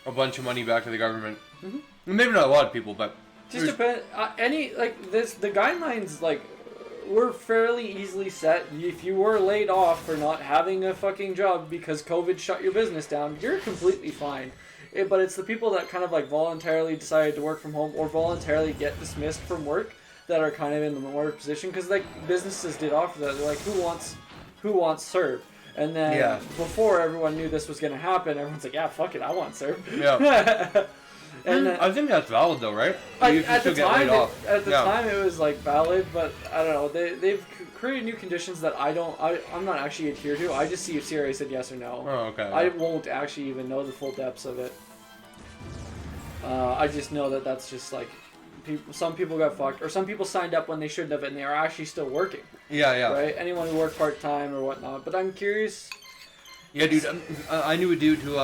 a bunch of money back to the government. Mm-hmm. Maybe not a lot of people, but just depend. The guidelines were fairly easily set. If you were laid off for not having a fucking job because COVID shut your business down, you're completely fine. But it's the people that kind of like voluntarily decided to work from home or voluntarily get dismissed from work that are kind of in the more position, because like businesses did offer that. They're like, who wants Serb? And then before everyone knew this was going to happen, everyone's like, yeah, fuck it, I want Serb. Yeah. And then, I think that's valid though, right? At the time it was like valid, but I don't know. They've created new conditions that I'm not actually adhere to. I just see if CRA said yes or no. Oh, okay. I won't actually even know the full depths of it. I just know that that's just like some people got fucked, or some people signed up when they shouldn't have, and they are actually still working. Yeah. Right? Anyone who worked part-time or whatnot. But I'm curious. Yeah, dude. I knew a dude who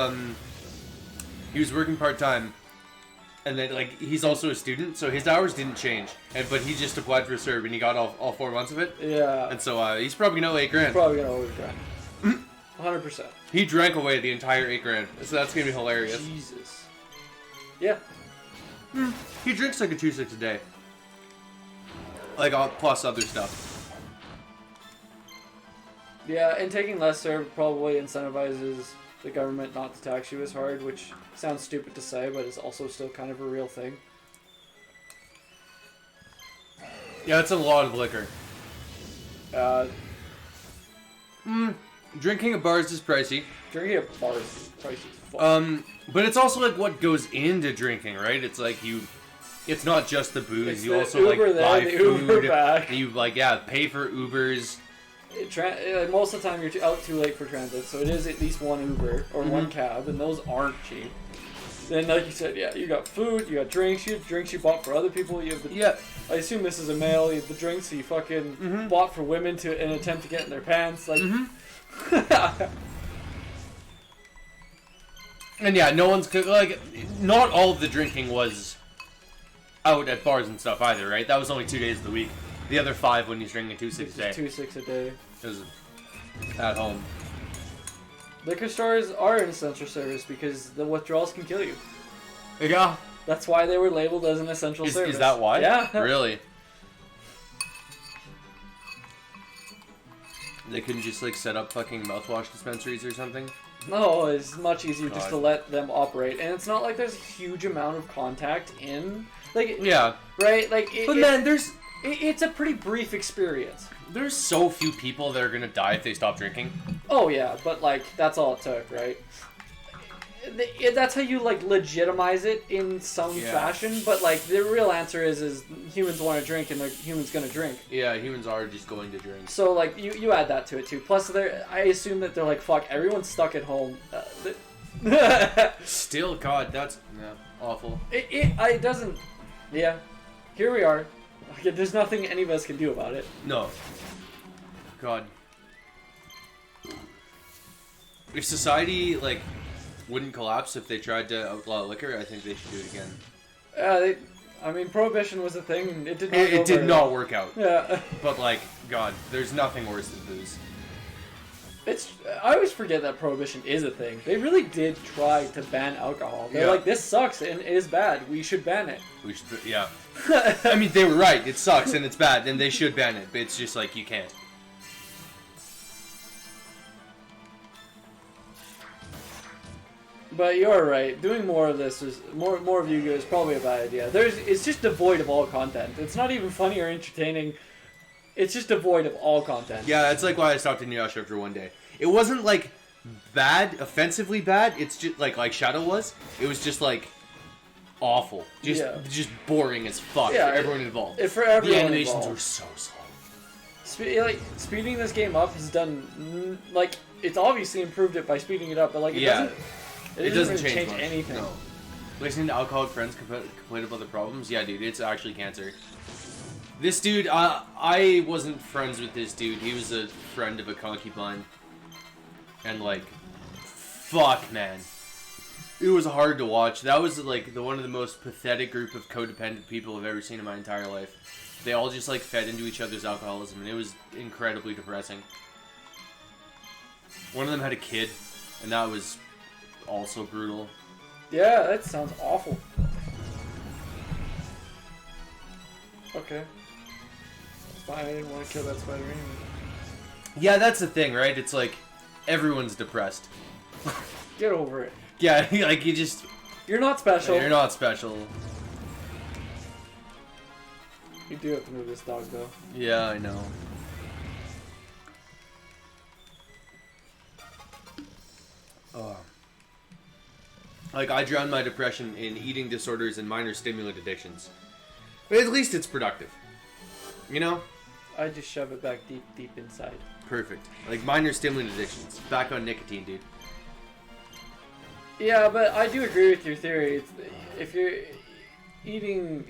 he was working part-time, and then like he's also a student, so his hours didn't change. But he just applied for a CERB, and he got all 4 months of it. Yeah. And so he's probably gonna owe $8,000. He's probably gonna owe $8,000. 100%. He drank away the entire $8,000, so that's gonna be hilarious. Jesus. Yeah. He drinks like a 2-6 a day. Like plus other stuff. Yeah, and taking less CERB probably incentivizes the government not to tax you as hard, which sounds stupid to say, but is also still kind of a real thing. Yeah, it's a lot of liquor. Drinking at bars is pricey. Drinking at bars is pricey as fuck. But it's also like what goes into drinking, right? It's like it's not just the booze. It's you the also Uber like there, buy the food. Uber back. And you pay for Ubers. Most of the time you're out too late for transit, so it is at least one Uber or one cab, and those aren't cheap. Then, like you said, yeah, you got food, you got drinks, you bought for other people. You have the I assume this is a male. You have the drinks you fucking bought for women in an attempt to get in their pants, like. And yeah, no one's like, not all of the drinking was out at bars and stuff either, right? That was only 2 days of the week. The other 5 when he's drinking 2-6 a day. 2-6 a day. It was at home. Liquor stores are an essential service because the withdrawals can kill you. Yeah. That's why they were labeled as an essential service. Is that why? Yeah. Really? They couldn't just like set up fucking mouthwash dispensaries or something? No, it's much easier just to let them operate, and it's not like there's a huge amount of contact in, like, yeah, right, like. But man, it's a pretty brief experience. There's so few people that are gonna die if they stop drinking. Oh yeah, but like that's all it took, right? That's how you like legitimize it in some fashion, but like the real answer is humans want to drink and the humans gonna drink. Yeah, humans are just going to drink. So like you add that to it too. Plus I assume that they're like, fuck, everyone's stuck at home. Still, God, that's awful. It doesn't. Yeah, here we are. Like, there's nothing any of us can do about it. No. God. If society like wouldn't collapse if they tried to outlaw liquor, I think they should do it again. I mean, prohibition was a thing, and it did not. It did not work out. Yeah. But like, God, there's nothing worse than booze. I always forget that prohibition is a thing. They really did try to ban alcohol. They're like, this sucks and it is bad. We should ban it. We should, yeah. I mean, they were right. It sucks and it's bad, and they should ban it. But it's just like you can't. But you're right. Doing more of this is more of Yu-Gi-Oh is probably a bad idea. It's just devoid of all content. It's not even funny or entertaining. It's just devoid of all content. Yeah, that's like why I stopped Inuyasha after one day. It wasn't like bad, offensively bad. It's just like Shadow was. It was just like awful, just boring as fuck for everyone involved. For everyone the animations involved. were so slow. Speeding this game up has done like it's obviously improved it by speeding it up, but like it doesn't really change anything. No. Listening to alcoholic friends complain about the problems, yeah, dude, it's actually cancer. This dude, I wasn't friends with this dude. He was a friend of a concubine. And, like, fuck, man. It was hard to watch. That was, like, one of the most pathetic group of codependent people I've ever seen in my entire life. They all just, like, fed into each other's alcoholism, and it was incredibly depressing. One of them had a kid, and that was also brutal. Yeah, that sounds awful. Okay. I didn't want to kill that spider anyway. Yeah, that's the thing, right? It's like, everyone's depressed. Get over it. Yeah, like you just... You're not special. You're not special. You do have to move this dog, though. Yeah, I know. Oh. Like, I drown my depression in eating disorders and minor stimulant addictions. But at least it's productive. You know? I just shove it back deep inside. Perfect. Like minor stimulant addictions. Back on nicotine, dude. Yeah, but I do agree with your theory. If you're eating,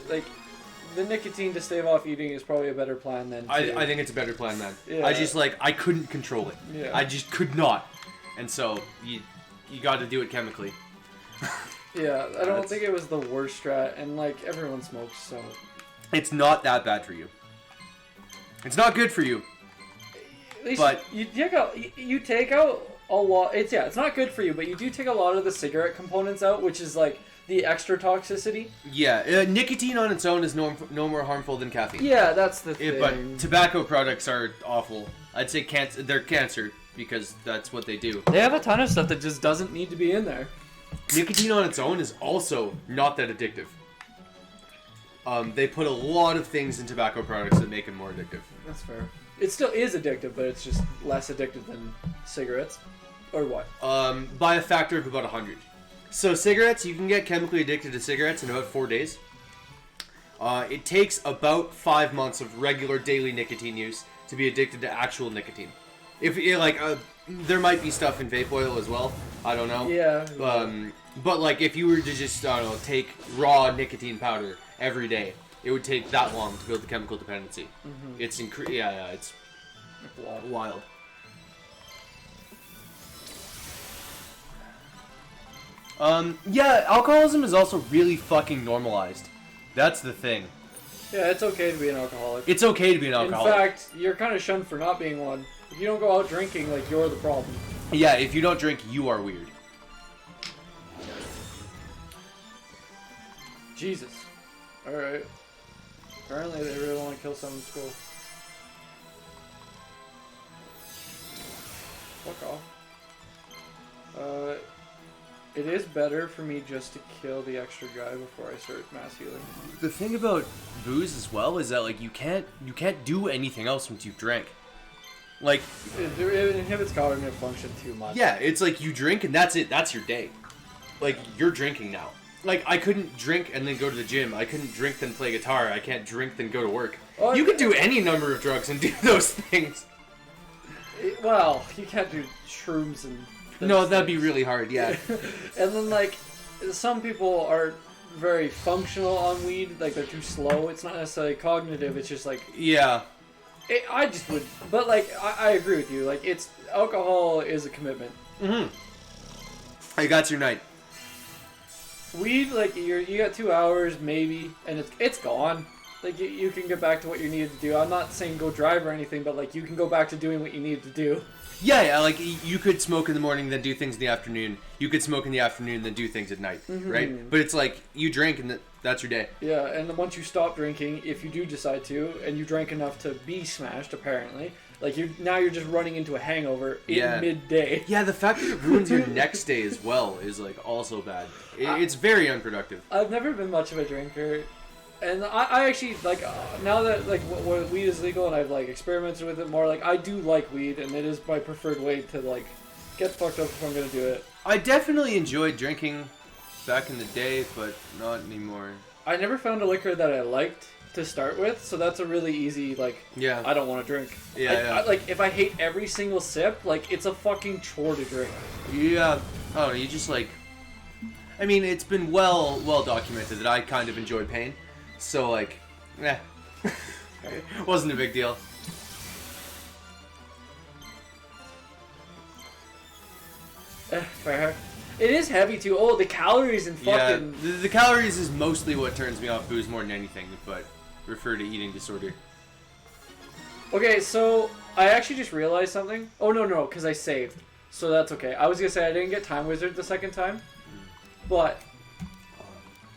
like, the nicotine to stave off eating is probably a better plan than... I think it's a better plan, man. Yeah. I just, like, I couldn't control it. Yeah. I just could not. And so, you got to do it chemically. Yeah, I don't think it was the worst strat, and, like, everyone smokes, so... It's not that bad for you. It's not good for you. At least but you take out a lot. It's not good for you, but you do take a lot of the cigarette components out, which is like the extra toxicity. Yeah, nicotine on its own is no more harmful than caffeine. Yeah, that's the thing. But tobacco products are awful. I'd say they're cancer because that's what they do. They have a ton of stuff that just doesn't need to be in there. Nicotine on its own is also not that addictive. They put a lot of things in tobacco products that make it more addictive. That's fair. It still is addictive, but it's just less addictive than cigarettes, or what? By a factor of about 100. So cigarettes, you can get chemically addicted to cigarettes in about 4 days. It takes about 5 months of regular daily nicotine use to be addicted to actual nicotine. If there might be stuff in vape oil as well. I don't know. Yeah. But like if you were to just take raw nicotine powder every day, it would take that long to build the chemical dependency. Mm-hmm. It's it's wild. Alcoholism is also really fucking normalized. That's the thing. Yeah, it's okay to be an alcoholic. It's okay to be an alcoholic. In fact, you're kind of shunned for not being one. If you don't go out drinking, like, you're the problem. Yeah, if you don't drink, you are weird. Jesus. Alright. Apparently they really want to kill someone in school. Fuck off. It is better for me just to kill the extra guy before I start mass healing. The thing about booze as well is that like you can't do anything else once you've drank. Like it inhibits cognitive function too much. Yeah, it's like you drink and that's it. That's your day. Like you're drinking now. Like I couldn't drink and then go to the gym. I couldn't drink then play guitar. I can't drink then go to work. Oh, you could do any number of drugs and do those things. Well, you can't do shrooms and. No, that'd be really hard, yeah. And then, like, some people are very functional on weed. Like, they're too slow. It's not necessarily cognitive. It's just, like... Yeah. I just would... But, like, I agree with you. Like, alcohol is a commitment. Mm-hmm. Hey, that's your night. Weed, like, you got 2 hours, maybe, and it's gone. Like, you can get back to what you needed to do. I'm not saying go drive or anything, but, like, you can go back to doing what you needed to do. Yeah, like you could smoke in the morning, then do things in the afternoon. You could smoke in the afternoon, then do things at night, right? But it's like you drink and that's your day. Yeah, and then once you stop drinking, if you do decide to, and you drank enough to be smashed, apparently, like you're just running into a hangover in midday. Yeah, the fact that it ruins your next day as well is like also bad. It's very unproductive. I've never been much of a drinker. And I actually, like, now that, like, what weed is legal and I've, like, experimented with it more, like, I do like weed, and it is my preferred way to, like, get fucked up if I'm gonna do it. I definitely enjoyed drinking back in the day, but not anymore. I never found a liquor that I liked to start with, so that's a really easy, like, I don't want to drink. Yeah, like, if I hate every single sip, like, it's a fucking chore to drink. Yeah. Oh, you just, like... I mean, it's been well documented that I kind of enjoy pain. So, like, wasn't a big deal. Fair. It is heavy too. Oh, the calories and fucking... Yeah, the calories is mostly what turns me off booze more than anything, but refer to eating disorder. Okay, so I actually just realized something. Oh, no, because I saved. So that's okay. I was going to say I didn't get Time Wizard the second time, but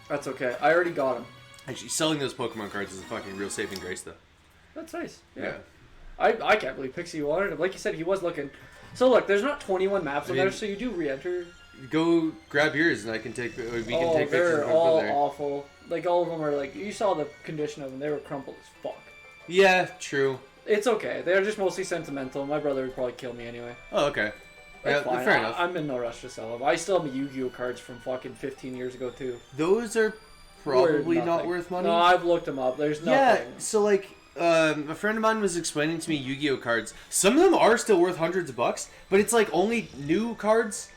that's okay. I already got him. Actually, selling those Pokemon cards is a fucking real saving grace, though. That's nice. Yeah. I can't believe Pixie wanted him. Like you said, he was looking. So look, there's not 21 maps on there, so you do re-enter. Go grab yours, and I can take. We can take pictures. They're all awful. Like all of them are like you saw the condition of them. They were crumpled as fuck. Yeah, true. It's okay. They're just mostly sentimental. My brother would probably kill me anyway. Oh, okay. That's yeah, fine. Fair enough. I'm in no rush to sell them. I still have Yu-Gi-Oh cards from fucking 15 years ago too. Those are probably not worth money. No, I've looked them up. There's nothing. Yeah, so like a friend of mine was explaining to me Yu-Gi-Oh cards. Some of them are still worth hundreds of bucks, but it's like only new cards,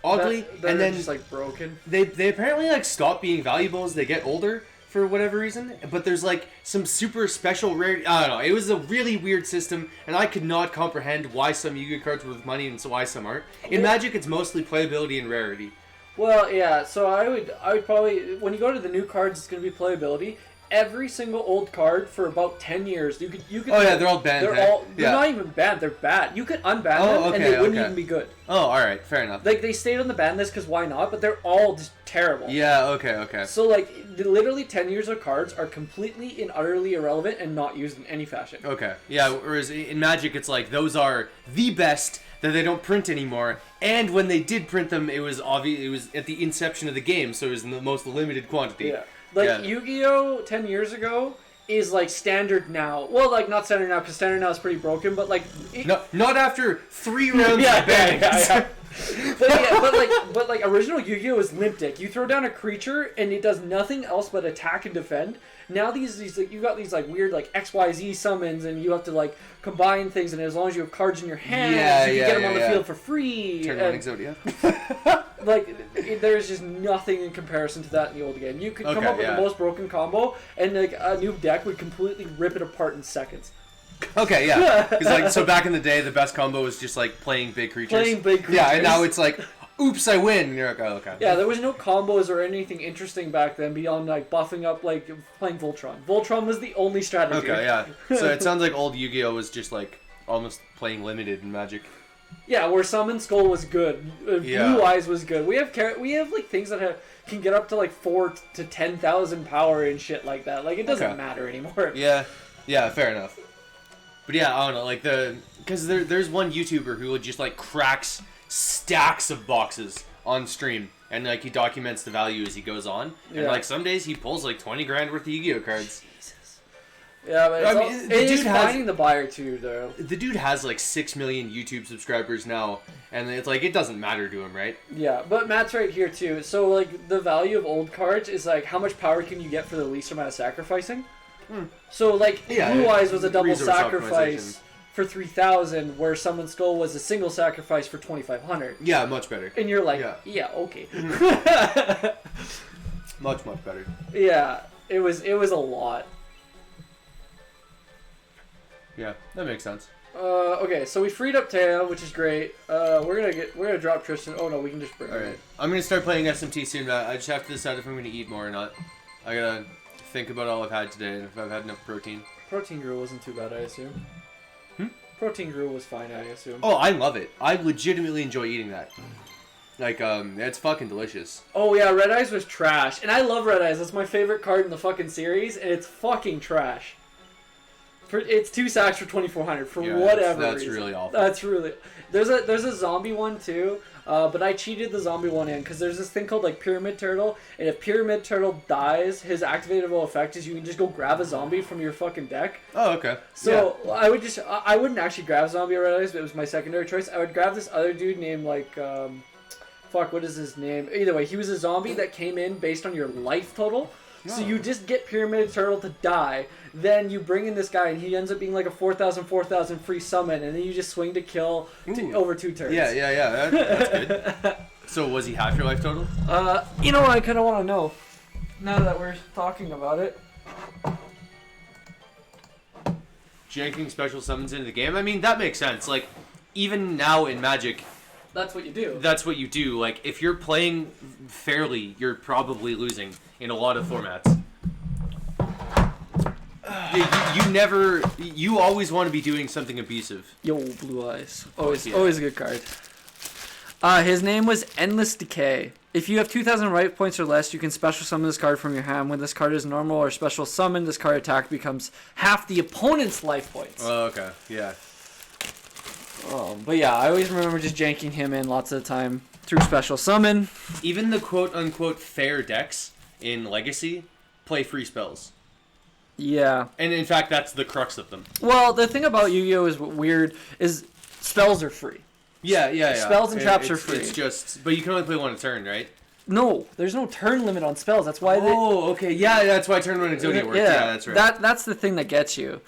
oddly, and then just like broken. They apparently like stop being valuable as they get older for whatever reason. But there's like some super special rare. I don't know. It was a really weird system, and I could not comprehend why some Yu-Gi-Oh cards were worth money and so why some aren't. In Magic, it's mostly playability and rarity. Well, yeah, so I would probably, when you go to the new cards, it's going to be playability. Every single old card for about 10 years, you could. Oh yeah, they're all banned. They're not even banned. They're bad. You could unban them, and they wouldn't even be good. Oh, all right, fair enough. Like they stayed on the ban list because why not? But they're all just terrible. Yeah. Okay. So like, literally 10 years of cards are completely and utterly irrelevant and not used in any fashion. Okay. Yeah. Whereas in Magic, it's like those are the best that they don't print anymore. And when they did print them, it was obvious. It was at the inception of the game, so it was in the most limited quantity. Yeah. Like Yu-Gi-Oh! 10 years ago, is like standard now. Well, like not standard now because standard now is pretty broken, but like No, not after 3 rounds yeah, of bangs. yeah. but like original Yu-Gi-Oh is Limptic. You throw down a creature and it does nothing else but attack and defend. Now these like, you got these like weird like XYZ summons and you have to like combine things, and as long as you have cards in your hand, you can get them on the field for free. Turn on Exodia. Like there's just nothing in comparison to that in the old game. You could come up with the most broken combo, and like a new deck would completely rip it apart in seconds. Okay, yeah. Because like so back in the day, the best combo was just like playing big creatures. Yeah, and now it's like, oops, I win. And you're like, oh, okay. Yeah, there was no combos or anything interesting back then beyond like buffing up, like playing Voltron. Voltron was the only strategy. Okay, yeah. So it sounds like old Yu-Gi-Oh was just like almost playing limited in Magic. Yeah, where Summon Skull was good, Blue Eyes was good. We have like things that can get up to like 4,000 to 10,000 power and shit like that. Like it doesn't matter anymore. Yeah, fair enough. But yeah, I don't know, like because there's one YouTuber who just like cracks stacks of boxes on stream, and like he documents the value as he goes on, and like some days he pulls like 20 grand worth of Yu-Gi-Oh cards. Jesus. Yeah, but it's finding the buyer too, though. The dude has like 6 million YouTube subscribers now, and it's like it doesn't matter to him, right? Yeah, but Matt's right here too. So like the value of old cards is like how much power can you get for the least amount of sacrificing? So like Blue Eyes was a double sacrifice for 3,000, where Summon Skull was a single sacrifice for 2,500. Yeah, much better. And you're like, yeah okay. much better. Yeah, it was a lot. Yeah, that makes sense. Okay, so we freed up Teo, which is great. We're gonna drop Tristan. Oh no, we can just bring her in. Alright. I'm gonna start playing SMT soon. I just have to decide if I'm gonna eat more or not. I gotta think about all I've had today and if I've had enough protein. Protein gruel wasn't too bad, I assume. Protein gruel was fine, I assume. Oh, I love it. I legitimately enjoy eating that. Like, it's fucking delicious. Oh yeah, Red Eyes was trash. And I love Red Eyes. That's my favorite card in the fucking series, and it's fucking trash. It's 2 sacks for 2,400 for whatever that's reason. Really awful. That's really... There's a zombie one too, but I cheated the zombie one in because there's this thing called like Pyramid Turtle, and if Pyramid Turtle dies, his activatable effect is you can just go grab a zombie from your fucking deck. Oh, okay. So I wouldn't actually grab zombie Red Eyes, but it was my secondary choice. I would grab this other dude named like, what is his name? Either way, he was a zombie that came in based on your life total. So you just get Pyramid Turtle to die, then you bring in this guy, and he ends up being like a 4,000 free summon, and then you just swing to kill over 2 turns. Yeah. That's good. So was he half your life total? You know what? I kind of want to know, now that we're talking about it. Janking special summons into the game? I mean, that makes sense. Like, even now in Magic... That's what you do. That's what you do. Like, if you're playing fairly, you're probably losing in a lot of formats. You always want to be doing something abusive. Yo, Blue Eyes. Always a good card. His name was Endless Decay. If you have 2,000 right points or less, you can special summon this card from your hand. When this card is normal or special summon, this card attack becomes half the opponent's life points. Oh, okay. Yeah. But yeah, I always remember just janking him in lots of the time through special summon. Even the quote-unquote fair decks in Legacy play free spells. Yeah. And in fact, that's the crux of them. Well, the thing about Yu-Gi-Oh! Is weird is spells are free. Yeah. Spells and traps are free. It's just... But you can only play one a turn, right? No, there's no turn limit on spells. That's why okay. Yeah, that's why turn 1 Exodia works. Yeah, that's right. That's the thing that gets you.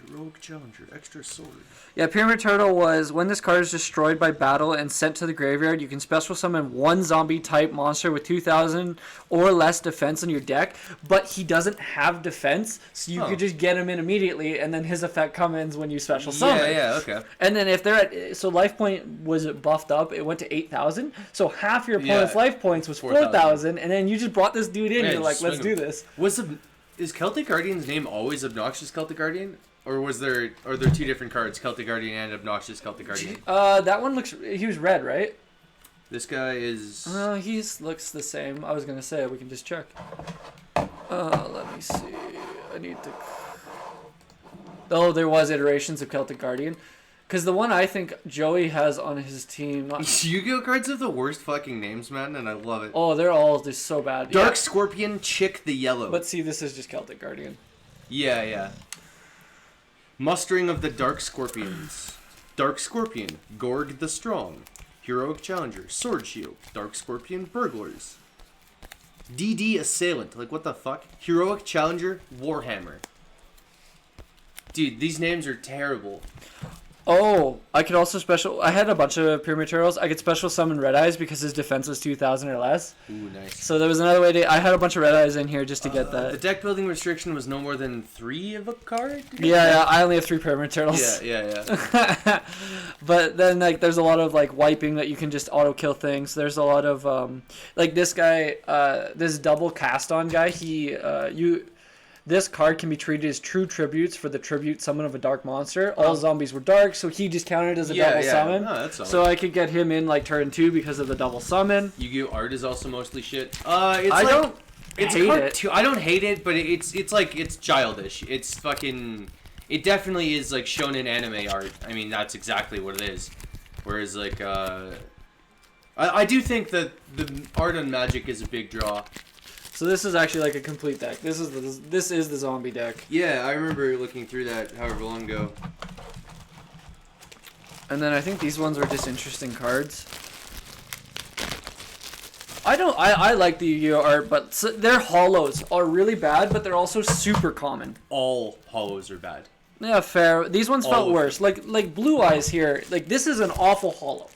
Heroic Challenger, extra sword. Yeah, Pyramid Turtle was when this card is destroyed by battle and sent to the graveyard, you can special summon 1 zombie type monster with 2,000 or less defense in your deck, but he doesn't have defense, so you could just get him in immediately, and then his effect comes when you special summon. Yeah, okay. And then if they're at, so life point was buffed up, it went to 8,000, so half your opponent's life points was 4,000, and then you just brought this dude in, and you're like, let's do this. Is Celtic Guardian's name always Obnoxious Celtic Guardian? Or are there 2 different cards, Celtic Guardian and Obnoxious Celtic Guardian? That one he was red, right? This guy is... he looks the same. I was going to say, we can just check. Let me see. I need to... Oh, there was iterations of Celtic Guardian. Because the one I think Joey has on his team... Yu-Gi-Oh cards have the worst fucking names, man, and I love it. Oh, they're all just so bad. Dark Scorpion, Chick the Yellow. But see, this is just Celtic Guardian. Yeah. Mustering of the Dark Scorpions. Dark Scorpion, Gorg the Strong. Heroic Challenger, Sword Shield. Dark Scorpion, Burglars. DD Assailant, like what the fuck? Heroic Challenger, Warhammer. Dude, these names are terrible. Oh, I could also special... I had a bunch of pure materials. I could special summon Red Eyes because his defense was 2,000 or less. Ooh, nice. So there was another way to... I had a bunch of Red Eyes in here just to get that. The deck building restriction was no more than 3 of a card? Yeah, I only have 3 pure materials. Yeah. But then, like, there's a lot of, like, wiping that you can just auto-kill things. There's a lot of, like, this guy, this double cast-on guy, this card can be treated as true tributes for the tribute summon of a dark monster. All zombies were dark, so he just counted as a double summon. Oh, that's solid. So I could get him in like turn 2 because of the double summon. Yu-Gi-Oh! Art is also mostly shit. I don't hate it. I don't hate it, but it's like it's childish. It's fucking. It definitely is like shonen anime art. I mean, that's exactly what it is. Whereas like I do think that the art on Magic is a big draw. So this is actually like a complete deck. This is the zombie deck. Yeah, I remember looking through that however long ago. And then I think these ones are just interesting cards. I like the Yu-Gi-Oh art, but their hollows are really bad, but they're also super common. All hollows are bad. Yeah, fair. These ones felt worse. Like Blue Eyes here. Like this is an awful hollow.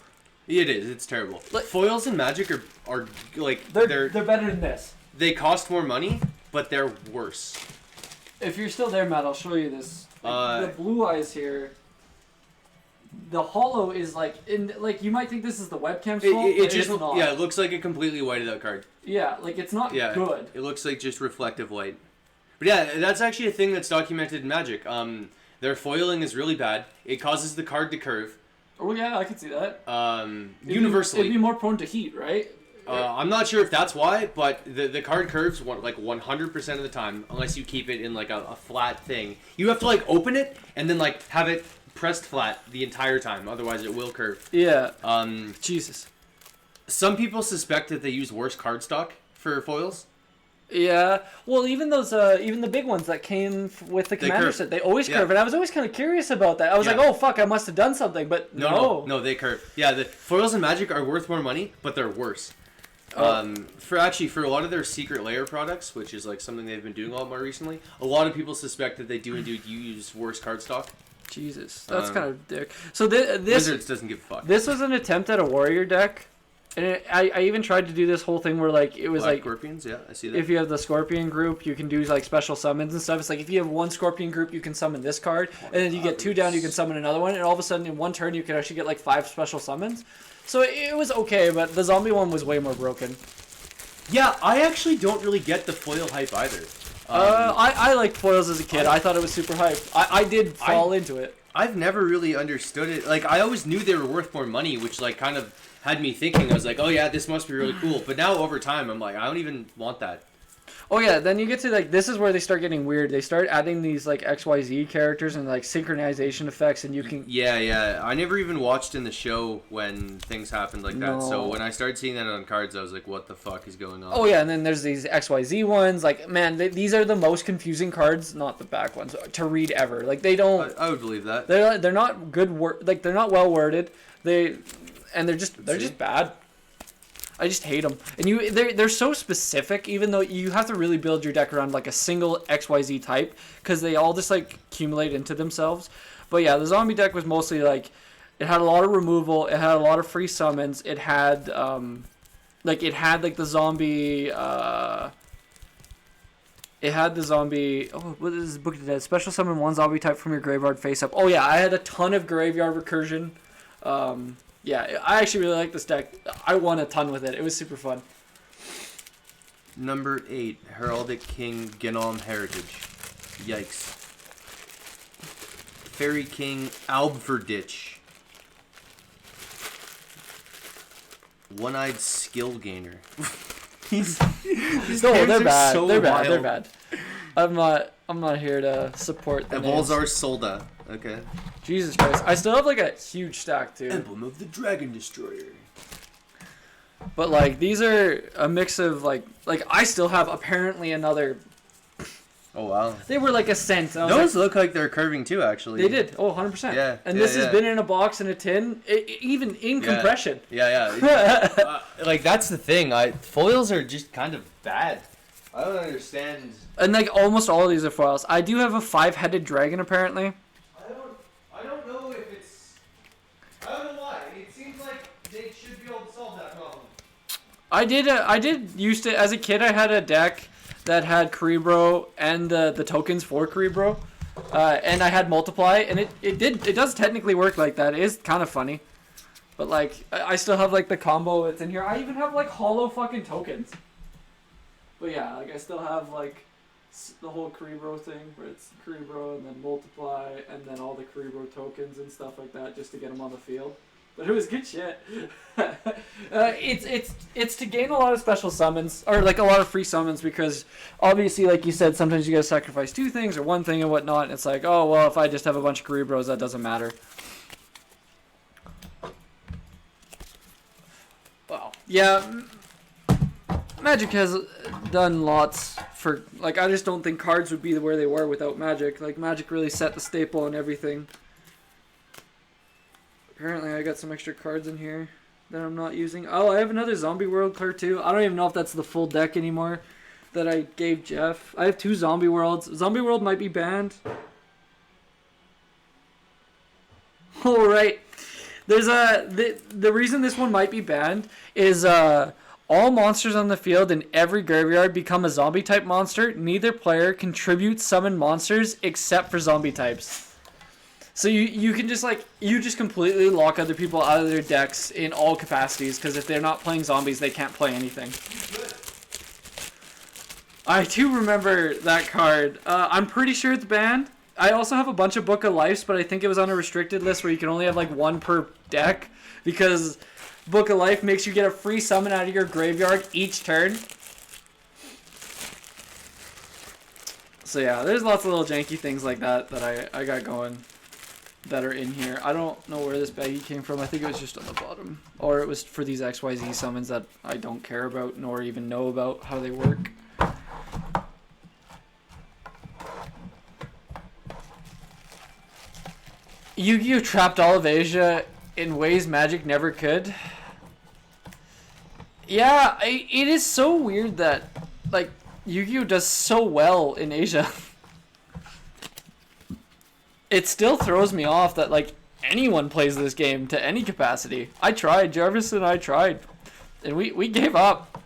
It is. It's terrible. Like, foils in Magic are like they're better than this. They cost more money, but they're worse. If you're still there, Matt, I'll show you this. Like, the Blue Eyes here. The hollow is like you might think this is the webcam's fault. It just it's not. Yeah, it looks like a completely whited out card. Yeah, like it's not good. It looks like just reflective white. But yeah, that's actually a thing that's documented in Magic. Their foiling is really bad. It causes the card to curve. Oh yeah, I can see that. Universally, it'd be more prone to heat, right? I'm not sure if that's why, but the card curves like 100% of the time, unless you keep it in like a flat thing. You have to like open it and then like have it pressed flat the entire time, otherwise it will curve. Yeah. Jesus. Some people suspect that they use worse cardstock for foils. Yeah. Well, even those, even the big ones that came with the commander set, they always curve, and I was always kind of curious about that. I was like, oh fuck, I must have done something, but no, they curve. Yeah, the foils in Magic are worth more money, but they're worse. For a lot of their secret layer products, which is like something they've been doing a lot more recently, a lot of people suspect that they do indeed use worse cardstock. Jesus, that's kind of dick. So this Wizards doesn't give a fuck. This was an attempt at a warrior deck, and I even tried to do this whole thing where like it was Black like scorpions. Yeah, I see that. If you have the scorpion group, you can do like special summons and stuff. It's like if you have one scorpion group, you can summon this card, and then you get 2 down, you can summon another one, and all of a sudden in one turn you can actually get like 5 special summons. So it was okay, but the zombie one was way more broken. Yeah, I actually don't really get the foil hype either. I liked foils as a kid. I thought it was super hype. I did fall into it. I've never really understood it. Like, I always knew they were worth more money, which, like, kind of had me thinking. I was like, oh, yeah, this must be really cool. But now, over time, I'm like, I don't even want that. Oh, yeah, then you get to, like, this is where they start getting weird. They start adding these, like, XYZ characters and, like, synchronization effects, and you can... Yeah. I never even watched in the show when things happened like that. No. So when I started seeing that on cards, I was like, what the fuck is going on? Oh, yeah, and then there's these XYZ ones. Like, man, these are the most confusing cards, not the back ones, to read ever. Like, they don't... I would believe that. They're not good... Like, they're not well-worded. They're just bad. I just hate them. And they're so specific, even though you have to really build your deck around like a single XYZ type, because they all just like accumulate into themselves. But yeah, the zombie deck was mostly like, it had a lot of removal, it had a lot of free summons, it had the zombie, what is this book today? Special summon 1 zombie type from your graveyard face up. Oh yeah, I had a ton of graveyard recursion. Yeah, I actually really like this deck. I won a ton with it. It was super fun. Number 8, Heraldic King Gnom Heritage. Yikes. Fairy King Albverditch. One-Eyed Skill Gainer. They're bad. They're bad. I'm not here to support the Evolzar Solda. Okay. Jesus Christ. I still have like a huge stack too. Emblem of the Dragon Destroyer. But like these are a mix of like I still have apparently another. Oh wow. They were like a cent. Those look like they're curving too, actually. They did. Oh, 100%. Yeah. And this has been in a box in a tin, even in compression. Yeah. Like that's the thing. Foils are just kind of bad. I don't understand. And like almost all of these are foils. I do have a 5-headed dragon apparently. I don't know if it's. I don't know why. It seems like they should be able to solve that problem. I did used to as a kid. I had a deck that had Cerebro and the tokens for Cerebro, and I had Multiply, and it does technically work like that. It is kind of funny, but like I still have like the combo that's in here. I even have like hollow fucking tokens. But yeah, like I still have like the whole Cerebro thing where it's Cerebro and then Multiply and then all the Cerebro tokens and stuff like that just to get them on the field. But it was good shit. It's to gain a lot of special summons, or like a lot of free summons, because obviously, like you said, sometimes you gotta sacrifice 2 things or 1 thing and whatnot, and it's like, oh, well, if I just have a bunch of Cerebros, that doesn't matter. Well, yeah, Magic has done lots for, like, I just don't think cards would be where they were without Magic. Like, Magic really set the staple on everything. Apparently I got some extra cards in here that I'm not using. Oh, I have another Zombie World card too. I don't even know if that's the full deck anymore that I gave Jeff. I have 2 Zombie Worlds. Zombie World might be banned. All right. There's the reason this one might be banned is all monsters on the field in every graveyard become a zombie type monster. Neither player contributes summon monsters except for zombie types. So you can just you just completely lock other people out of their decks in all capacities, because if they're not playing zombies, they can't play anything. I do remember that card. I'm pretty sure it's banned. I also have a bunch of Book of Lives, but I think it was on a restricted list where you can only have like 1 per deck, because Book of Life makes you get a free summon out of your graveyard each turn. So yeah, there's lots of little janky things like that that I got going that are in here. I don't know where this baggie came from. I think it was just on the bottom. Or it was for these XYZ summons that I don't care about nor even know about how they work. Yu-Gi-Oh! Trapped all of Asia in ways Magic never could. Yeah, it is so weird that like Yu-Gi-Oh! Does so well in Asia. It still throws me off that like anyone plays this game to any capacity. I tried, Jarvis and I tried, and we gave up.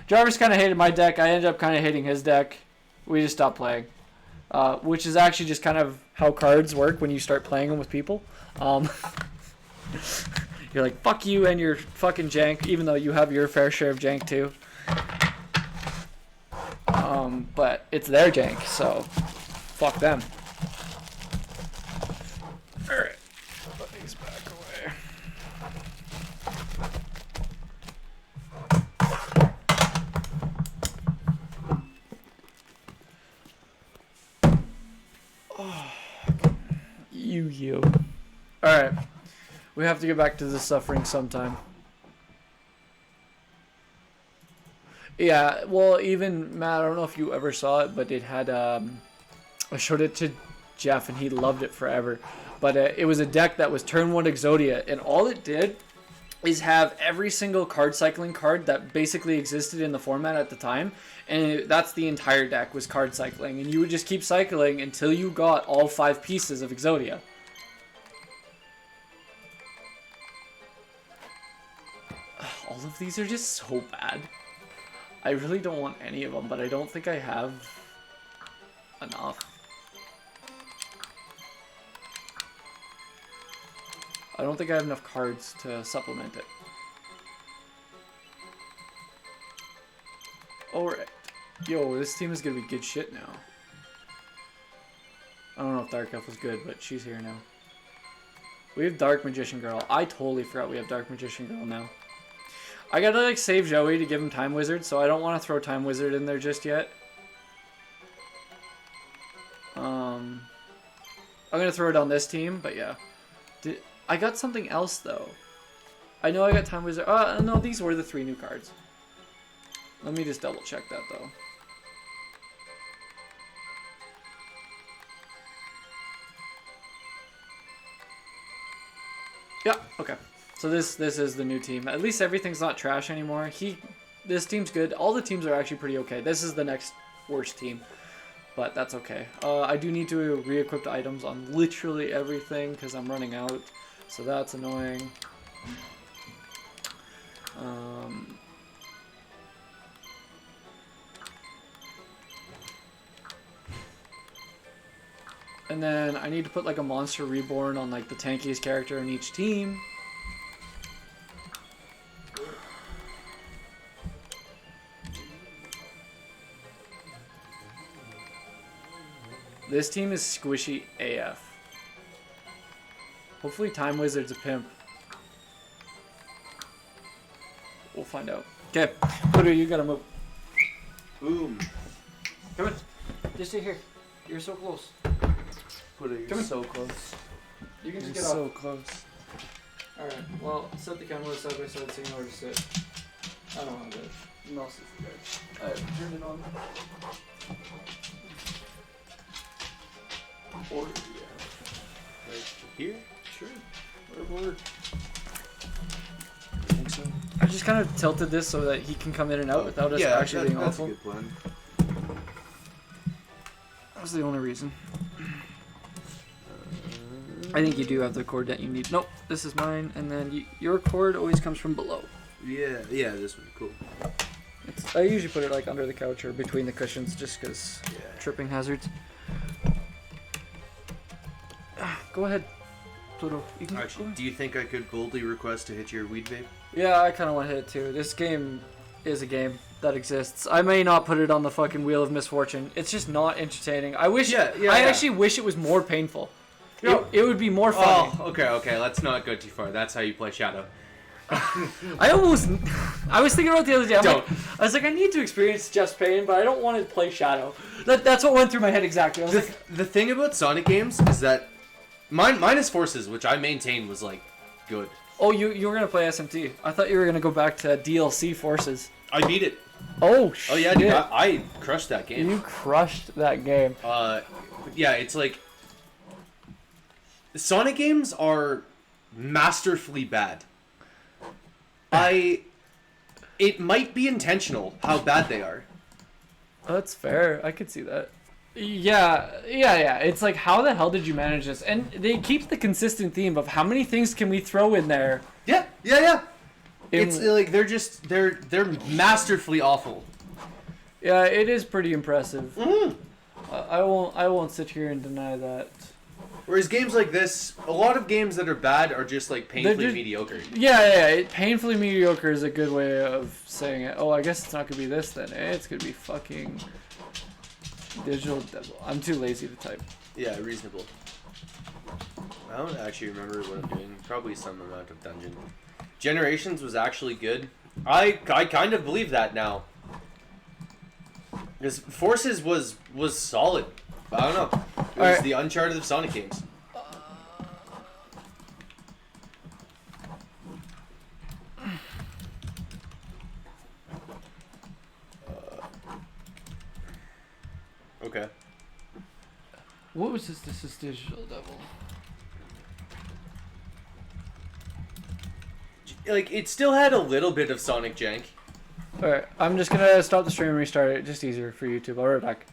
Jarvis kind of hated my deck. I ended up kind of hating his deck. We just stopped playing, which is actually just kind of how cards work when you start playing them with people. You're like, fuck you and your fucking jank, even though you have your fair share of jank too. But it's their jank, so fuck them. Alright, put these back away. Oh, Yu-Gi-Oh! Alright, we have to get back to the suffering sometime. Yeah, well, even Matt, I don't know if you ever saw it, but it had, I showed it to Jeff and he loved it forever. But it was a deck that was turn 1 Exodia, and all it did is have every single card cycling card that basically existed in the format at the time, and that's the entire deck was card cycling, and you would just keep cycling until you got all 5 pieces of Exodia. All of these are just so bad. I really don't want any of them, but I don't think I have enough. I don't think I have enough cards to supplement it. Alright. Yo, this team is gonna be good shit now. I don't know if Dark Elf was good, but she's here now. We have Dark Magician Girl. I totally forgot we have Dark Magician Girl now. I gotta like save Joey to give him Time Wizard, so I don't want to throw Time Wizard in there just yet. I'm gonna throw it on this team, but yeah. I got something else though. I know I got Time Wizard. No, these were the 3 new cards. Let me just double check that though. Yeah, okay. So this is the new team. At least everything's not trash anymore. This team's good. All the teams are actually pretty okay. This is the next worst team, but that's okay. I do need to re-equip the items on literally everything because I'm running out, so that's annoying. And then I need to put like a Monster Reborn on like the tankiest character in each team. This team is squishy AF. Hopefully Time Wizard's a pimp. We'll find out. Okay, Pluto, you gotta move. Boom. Come in. Just stay here. You're so close. Pluto, you're Come in. so close. You can just You're get so off. close. Alright, well, set the camera side by side so you know where to sit. I don't have it. Mouse is there. Alright, turn it on. Or, yeah. Right here? Sure. Whatever. I think so. I just kind of tilted this so that he can come in and out without us actually being that's awful. a good plan. That was the only reason. I think you do have the cord that you need. Nope, this is mine, and then your cord always comes from below. Yeah, this one, cool. I usually put it like under the couch or between the cushions just because tripping hazards. Go ahead, Pluto. You can Actually, go ahead. do you think I could boldly request to hit your weed vape? Yeah, I kind of want to hit it too. This game is a game that exists. I may not put it on the fucking Wheel of Misfortune. It's just not entertaining. I wish. I actually wish it was more painful. It would be more fun. Oh, okay. Let's not go too far. That's how you play Shadow. I was thinking about it the other day. I was like, I need to experience Jeff's pain, but I don't want to play Shadow. That's what went through my head exactly. I was like, The thing about Sonic games is that minus Forces, which I maintain was like good. oh, you were gonna play SMT. I thought you were gonna go back to DLC Forces. I beat it. Oh shit! Oh yeah, dude, I crushed that game. You crushed that game. Yeah, it's like Sonic games are masterfully bad. It might be intentional how bad they are. Oh, that's fair. I could see that. Yeah. It's like, how the hell did you manage this? And they keep the consistent theme of how many things can we throw in there. Yeah. It's like they're masterfully awful. Yeah, it is pretty impressive. Mm. I won't sit here and deny that. Whereas games like this, a lot of games that are bad are just like painfully mediocre. Yeah. Painfully mediocre is a good way of saying it. Oh, I guess it's not gonna be this then. It's gonna be fucking Digital Devil. I'm too lazy to type. Yeah, reasonable. I don't actually remember what I'm doing. Probably some amount of dungeon. Generations was actually good. I kind of believe that now. Because Forces was solid. I don't know. It was the Uncharted of Sonic games. Okay. What was this? This is Digital Devil. Like, it still had a little bit of Sonic jank. Alright, I'm just gonna stop the stream and restart it. Just easier for YouTube. I'll be right back.